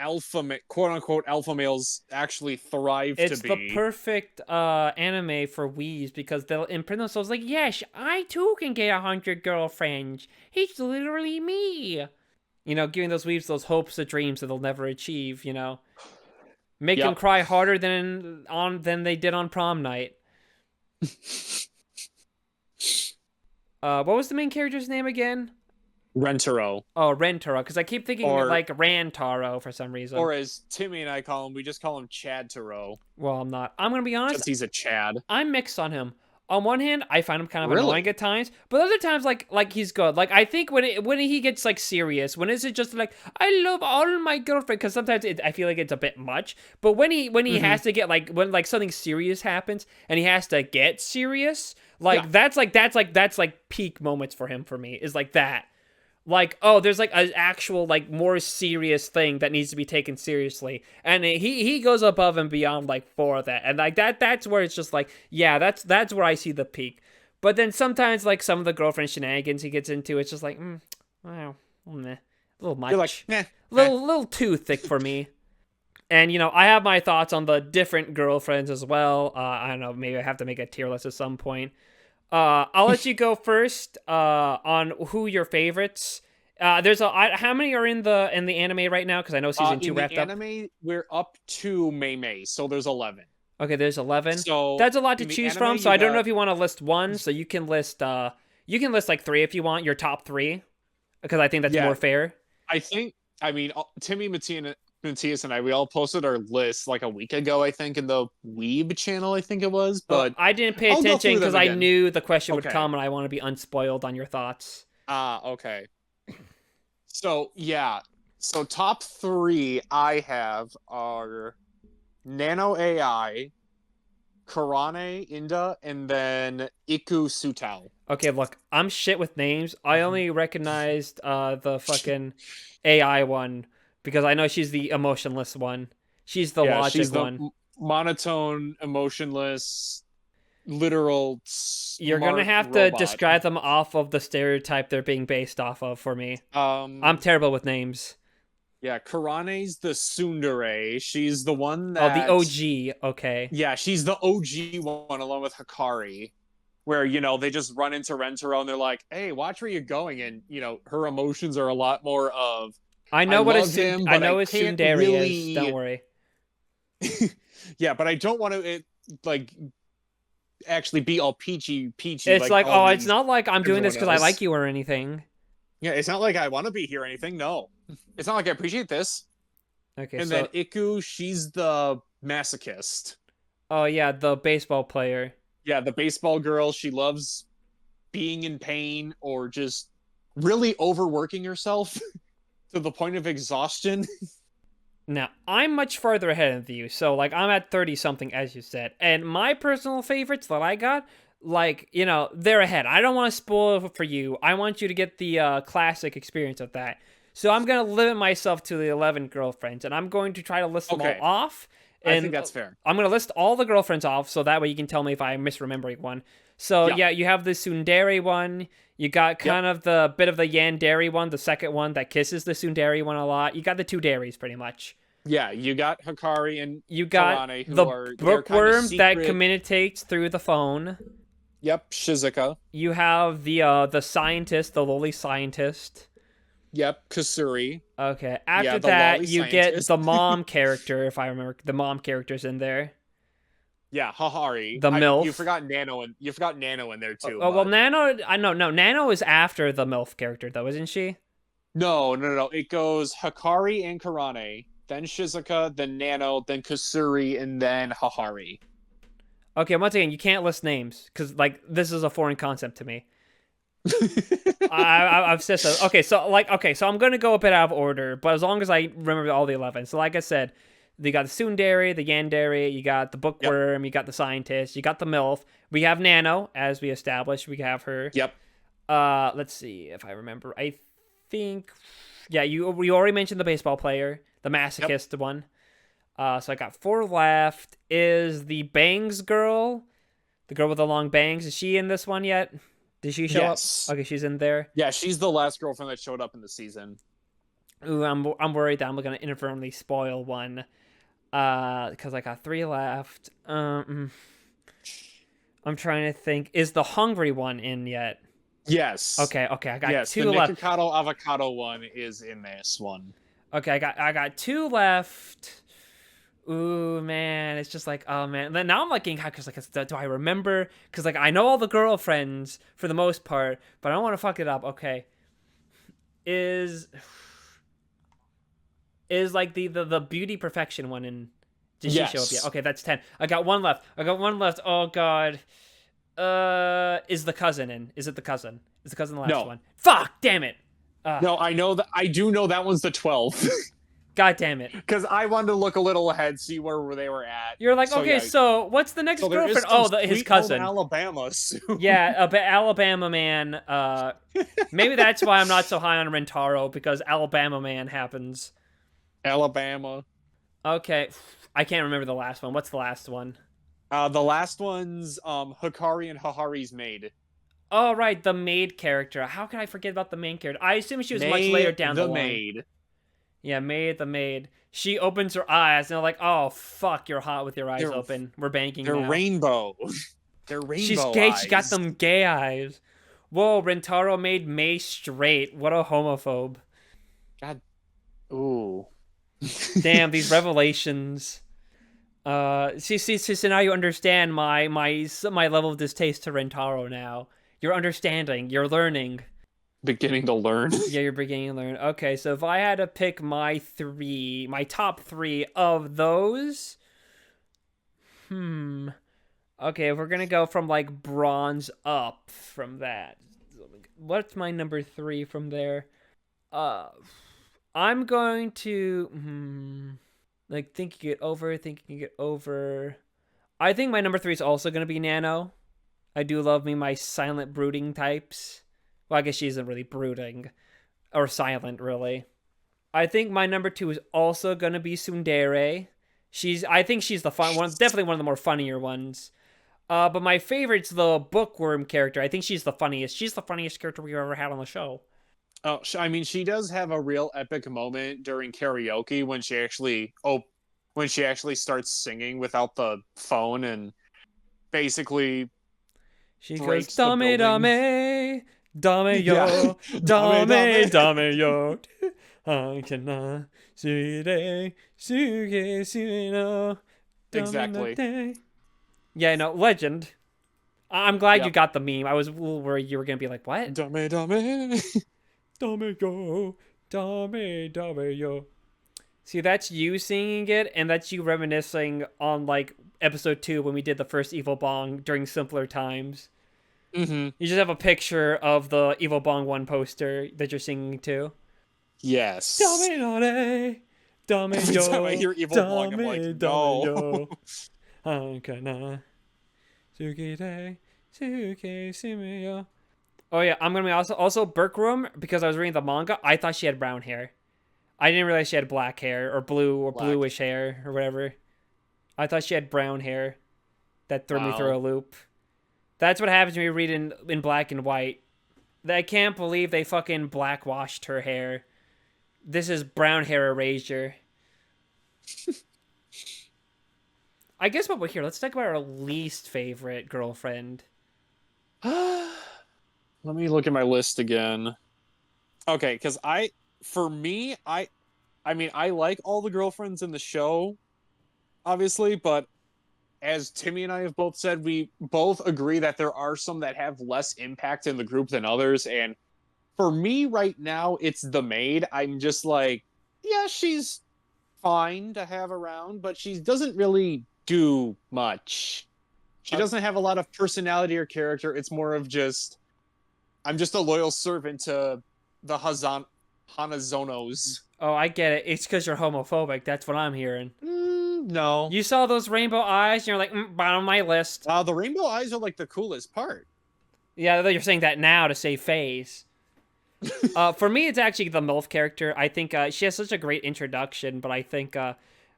quote unquote alpha males actually thrive It's to the be. perfect anime for wees because they'll imprint themselves like, yes, I too can get 100 girlfriends. He's literally me. Giving those weaves those hopes and dreams that they'll never achieve. Make them cry harder than they did on prom night. What was the main character's name again? Rentaro. Oh, Rentaro, because I keep thinking like Rantaro for some reason. Or as Timmy and I call him, we just call him Chad Taro. Well, I'm not. I'm gonna be honest. Since he's a Chad. I'm mixed on him. On one hand, I find him kind of Really? annoying at times, but other times, like he's good. Like I think when he gets like serious, when is it just like I love all my girlfriend? Because sometimes I feel like it's a bit much. But when he has to get when like something serious happens and he has to get serious, like that's peak moments for him for me is like that. Like, oh, there's like an actual like more serious thing that needs to be taken seriously, and he goes above and beyond like for that, and like that's where it's just like, yeah, that's where I see the peak. But then sometimes like some of the girlfriend shenanigans he gets into, it's just like, wow, meh, a little much, You're like, nah, little too thick for me. And I have my thoughts on the different girlfriends as well. I don't know, maybe I have to make a tier list at some point. I'll let you go first on who your favorites. How many are in the anime right now? Because I know season 2 wrapped up. In the anime, we're up to Mei Mei, so there's 11. Okay, there's 11. So That's a lot to in the choose anime, from. So you I don't know got if you want to list one. So you can list like three if you want, your top three, because I think that's yeah. more fair. I think I mean Timmy, Matthias, and I we all posted our list like a week ago. I think in the Weeb channel. I think it was, Oh, but I didn't pay I'll go attention through because them I again. knew the question would Okay. come, and I want to be unspoiled on your thoughts. Okay. So yeah. So top three I have are Nano AI, Karane Inda, and then Iku Sutao. Okay, look, I'm shit with names. I only recognized the fucking AI one because I know she's the emotionless one. She's the Yeah, logic she's the one. monotone, emotionless, literal You're gonna smart have to robot. describe them off of the stereotype they're being based off of for me. I'm Um, terrible with names. yeah, Karane's the tsundere. She's the one Oh, the that, OG. Okay. yeah, she's the OG one along with Hikari, where, they just run into Rentaro and they're like, hey, watch where you're going. And, her emotions are a lot more of, I I know what a love him, I but I know what can't tsundere is. Don't really, worry. yeah, but I don't want to, like, actually be all peachy It's like like, all oh, it's these not like I'm doing this everyone because I like else. you or anything. Yeah, it's not like I want to be here or anything. No, it's not like I appreciate this. Okay, And then so Iku, she's the masochist. oh yeah, the baseball player. Yeah, the baseball girl. She loves being in pain or just really overworking herself to the point of exhaustion. Now, I'm much farther ahead of you, so like I'm at 30 something as you said. And my personal favorites that I got, like, they're ahead. I don't want to spoil it for you. I want you to get the classic experience of that. So I'm going to limit myself to the 11 girlfriends and I'm going to try to list them all Okay, off I think and that's fair. I'm going to list all the girlfriends off so that way you can tell me if I'm misremembering one. So, Yeah. yeah, you have the tsundere one. You got Yep. kind of the bit of the yandere one, the second one that kisses the tsundere one a lot. You got the two dairies pretty much. Yeah, you got Hikari and You got Karane who the are they're kind of bookworm that secret. communicates through the phone. Yep, Shizuka. You have the scientist, the lowly scientist. Yep, Kasuri. Okay. Yeah, After the that, lolly you get scientist. the mom character, if I remember. The mom character's in there. Yeah, Hahari. The I mean, you MILF. forgot Nano in there too, Oh, well, but Nano. I know, no. Nano is after the MILF character, though, isn't she? no. It goes Hikari and Karane, then Shizuka, then Nano, then Kasuri, and then Hahari. Okay, once again, you can't list names because like this is a foreign concept to me. I've said so. Okay, so I'm gonna go a bit out of order, but as long as I remember all the 11. So like I said, you got the tsundere, the yandere, you got the Yep. bookworm, you got the scientist, you got the MILF. We have Nano, as we established. We have her. Yep. Let's see if I remember. I think, yeah, we already mentioned the baseball player, the Yep. masochist one. So I got four left. Is the bangs girl, the girl with the long bangs, is she in this one yet? Did she show Yes. up? Okay, she's in there. Yeah, she's the last girlfriend that showed up in the season. Ooh, I'm worried that I'm gonna inadvertently spoil one. Because I got three left. I'm trying to think. Is the hungry one in yet? Yes. Okay, I got Yes, two the left. Nikocado Avocado one is in this one. Okay, I got two left. Ooh, man, it's just like, oh man. And then now I'm like getting hot because like, do I remember? Because like I know all the girlfriends for the most part, but I don't want to fuck it up. Okay, is like the beauty perfection one in? Did she show up yet? Yes. Okay, that's 10. I got one left. Oh god. Is the cousin in? Is it the cousin? Is the cousin the last No. one? Fuck, damn it. No, I know that. I do know that one's the 12th. God damn it. Because I wanted to look a little ahead, see where they were at. You're like, So, okay, yeah. so what's the next So there is girlfriend? some Oh, his sweet cousin. home Alabama soon. Yeah, Alabama Man. Maybe that's why I'm not so high on Rentaro, because Alabama Man happens. Alabama. Okay, I can't remember the last one. What's the last one? The last one's Hikari and Hahari's maid. Oh, right, the maid character. How can I forget about the main character? I assume she was much later down the line. maid. Yeah, the maid. She opens her eyes, and they're like, oh, fuck, you're hot with your eyes They're- open. We're banking They're now. rainbow. They're rainbow She's gay. eyes. She got them gay eyes. Whoa, Rentaro made May straight. What a homophobe. God. Ooh. Damn, these revelations. So now you understand my level of distaste to Rentaro now. You're understanding. You're learning. Beginning to learn. Yeah, you're beginning to learn. Okay, so if I had to pick my top three of those, hmm. Okay, if we're gonna go from like bronze up from that, what's my number three from there? Uh, I'm going to like thinking it over. I think my number three is also gonna be Nano. I do love me my silent brooding types. Well, I guess she isn't really brooding or silent really. I think my number two is also gonna be Tsundere. I think she's the fun one, definitely one of the more funnier ones. But my favorite's the bookworm character. I think she's the funniest. She's the funniest character we've ever had on the show. Oh, I mean, she does have a real epic moment during karaoke when she actually starts singing without the phone and basically She goes breaks the dame building. dame dame Yeah, yo dame dame dame. dame yo. I cannot suge suge no Exactly. dame. Yeah, no, legend. I'm glad you Yep. got the meme. I was a little worried you were gonna be like, what? Dame dame. Dame yo, dame yo. See, that's you singing it, and that's you reminiscing on like episode 2 when we did the first Evil Bong during simpler times. Mm-hmm. You just have a picture of the Evil Bong 1 poster that you're singing to. Yes. Dame dame, dame Every time I yo, hear Evil Bong, I'm like, dame dame no. yo. Hankana, sukite, suke sumeyo. Oh yeah, I'm gonna be also Berkroom because I was reading the manga. I thought she had brown hair. I didn't realize she had black hair or blue or Black. bluish hair or whatever. I thought she had brown hair. That threw me through Wow. a loop. That's what happens when you read in black and white. I can't believe they fucking blackwashed her hair. This is brown hair erasure. I guess while we're here, let's talk about our least favorite girlfriend. Let me look at my list again. Okay, because for me, I mean, I like all the girlfriends in the show, obviously, but as Timmy and I have both said, we both agree that there are some that have less impact in the group than others. And for me right now, it's the maid. I'm just like, yeah, she's fine to have around, but she doesn't really do much. She Uh, doesn't have a lot of personality or character. It's more of just, I'm just a loyal servant to the Hanazonos. oh, I get it. It's because you're homophobic. That's what I'm hearing. No. You saw those rainbow eyes, and you're like, bottom of my list. The rainbow eyes are like the coolest part. Yeah, you're saying that now to save face. For me, it's actually the MILF character. I think she has such a great introduction, but I think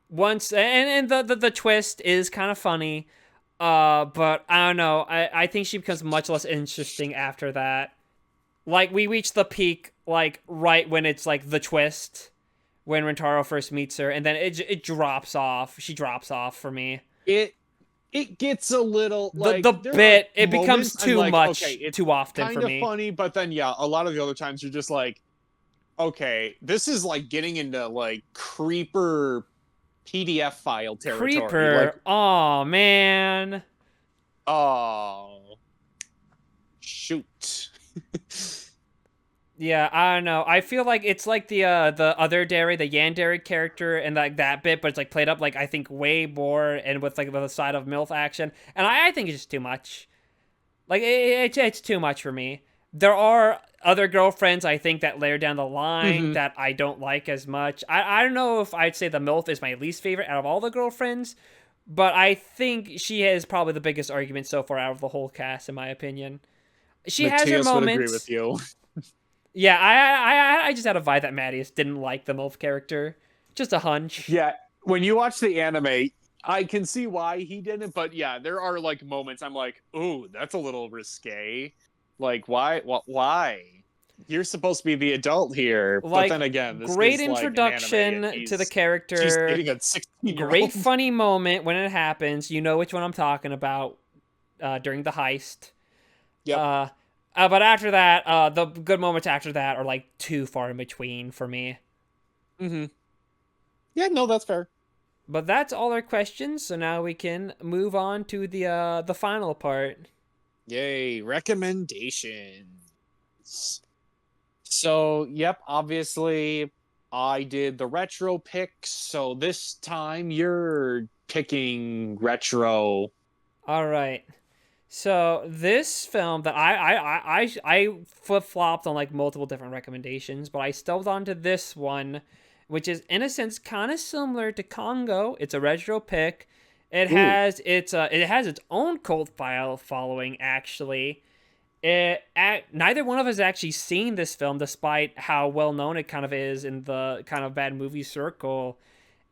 once and the twist is kind of funny. But I don't know. I think she becomes much less interesting after that. Like we reach the peak, like right when it's like the twist, when Rentaro first meets her, and then it drops off. She drops off for me. It it gets a little The like there are bit it becomes moments I'm too like, okay, much it's too often for kind of me. funny, but then yeah, a lot of the other times you're just like, okay, this is like getting into like creeper PDF file territory. Like, Creeper. Oh man. oh shoot. Yeah, I don't know. I feel like it's like the other dairy, the Yandere character, and like that bit, but it's like played up like I think way more and with like the side of MILF action, and I think it's just too much. Like it's too much for me. There are other girlfriends I think that layer down the line Mm-hmm. that I don't like as much. I don't know if I'd say the MILF is my least favorite out of all the girlfriends, but I think she has probably the biggest argument so far out of the whole cast, in my opinion. She has her Matthias would agree with moments. you. Yeah, I just had a vibe that Mattias didn't like the MILF character. Just a hunch. Yeah, when you watch the anime, I can see why he didn't, but yeah, there are like moments I'm like, ooh, that's a little risque. Like, why? Why? You're supposed to be the adult here, but then Like, again, this great is like an anime, and introduction to the she's character. dating a 16-year-old. Great funny moment when it happens. You know which one I'm talking about during the heist. Yep. Uh, but after that, the good moments after that are like too far in between for me. Mm-hmm. Yeah, no, that's fair. But that's all our questions, so now we can move on to the final part. Yay, recommendations. So, yep, obviously I did the retro picks, so this time you're picking retro. All right. So this film that I flip flopped on like multiple different recommendations, but I stumbled onto this one, which is in a sense kind of similar to Congo. It's a retro pick. Ooh. It has its own cult file following actually. Neither one of us actually seen this film, despite how well known it kind of is in the kind of bad movie circle.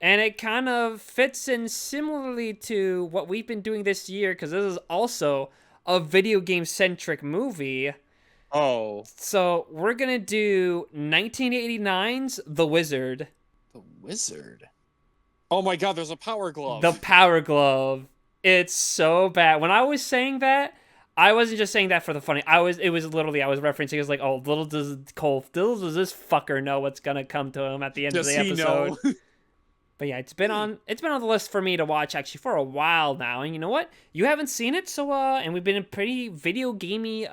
And it kind of fits in similarly to what we've been doing this year, because this is also a video game centric movie. Oh, So we're going to do 1989's The Wizard, the wizard. Oh my god, there's a power The glove. Power Glove. It's so bad. When I was saying that, I wasn't just saying that for the funny. It was literally, I was referencing, it was like, oh, little does this fucker know what's going to come to him at the end of Does the he episode. know? But yeah, it's been on the list for me to watch actually for a while now. And you know what? You haven't seen it, so and we've been in pretty video gamey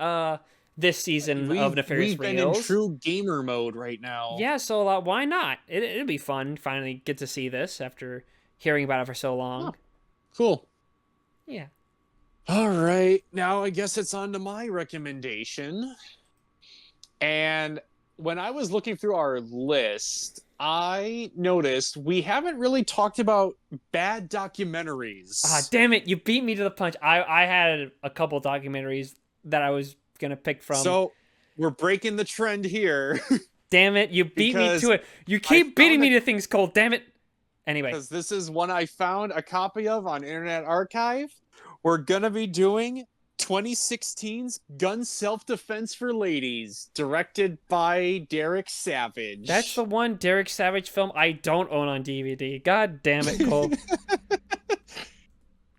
this season of Nefarious We've been in Reels. true gamer mode right now. Yeah, so why not? It'd be fun finally get to see this after hearing about it for so Huh, long. cool. Yeah. All right, now I guess it's on to my recommendation. And when I was looking through our list, I noticed we haven't really talked about bad Ah, documentaries. damn it! You beat me to the punch. I had a couple documentaries that I was gonna pick from. So we're breaking the trend here Damn it! You beat me to because it. You I keep beating found me a to things, Cole. Damn it. Anyway, because this is one I found a copy of on Internet Archive. We're gonna be doing 2016's Gun Self Defense for Ladies, directed by Derek that's the Savage. one Derek Savage film I don't own on DVD. God damn it, Cole.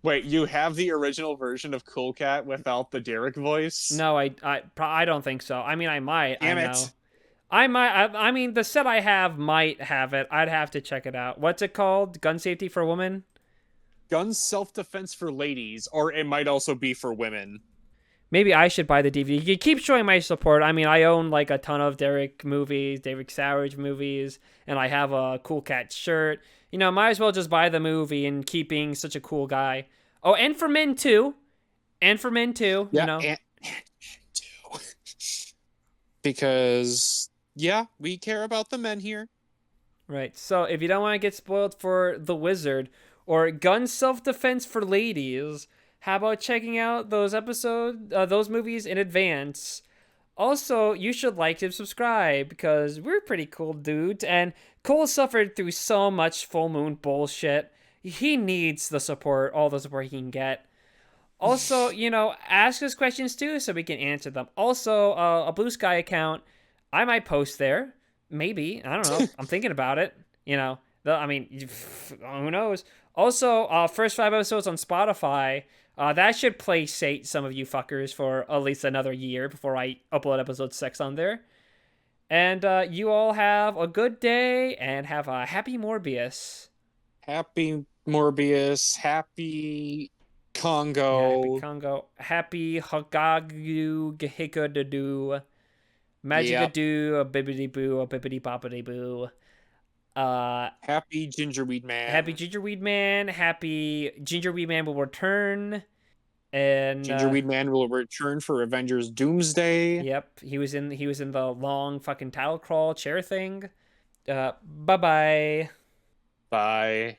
Wait, you have the original version of Cool Cat without the Derek voice? No, I don't think so. I mean, I might. I Damn know. it. I might. I mean, the set I have might have it. I'd have to check it out. What's it called? Gun Safety for Women? Gun Self Defense for Ladies, or it might also be for women. Maybe I should buy the DVD. You keep showing my support. I mean, I own like a ton of Derek movies, Derek Savage movies, and I have a Cool Cat shirt. You know, might as well just buy the movie and keep being such a cool guy. Oh, and for men too. And for men too, you Yeah, know. and two. Because, yeah, we care about the men here. Right. So if you don't want to get spoiled for The Wizard or Gun Self Defense for Ladies, how about checking out those movies in advance? Also, you should like and subscribe because we're pretty cool dudes, and Cole suffered through so much full moon bullshit. He needs the support, all the support he can get. Also, ask us questions too so we can answer them. Also, a Blue Sky account, I might post there. Maybe. I don't know. I'm thinking about it. I mean, who knows? Also, first 5 episodes on Spotify. That should placate some of you fuckers for at least another year before I upload episode 6 on there. And you all have a good day and have a happy Morbius. Happy Morbius, happy Yeah, happy Congo. Congo. Happy Hagagu Gehikadadu. Yep. Magigadoo, a bibbidi boo, a bibbidi boppity boo. Happy Gingerweed Happy Man. Gingerweed Man. Happy Gingerweed Man will return. And Gingerweed Man will return for Avengers Doomsday. yep, he was in the long fucking title crawl chair thing. Bye bye. Bye.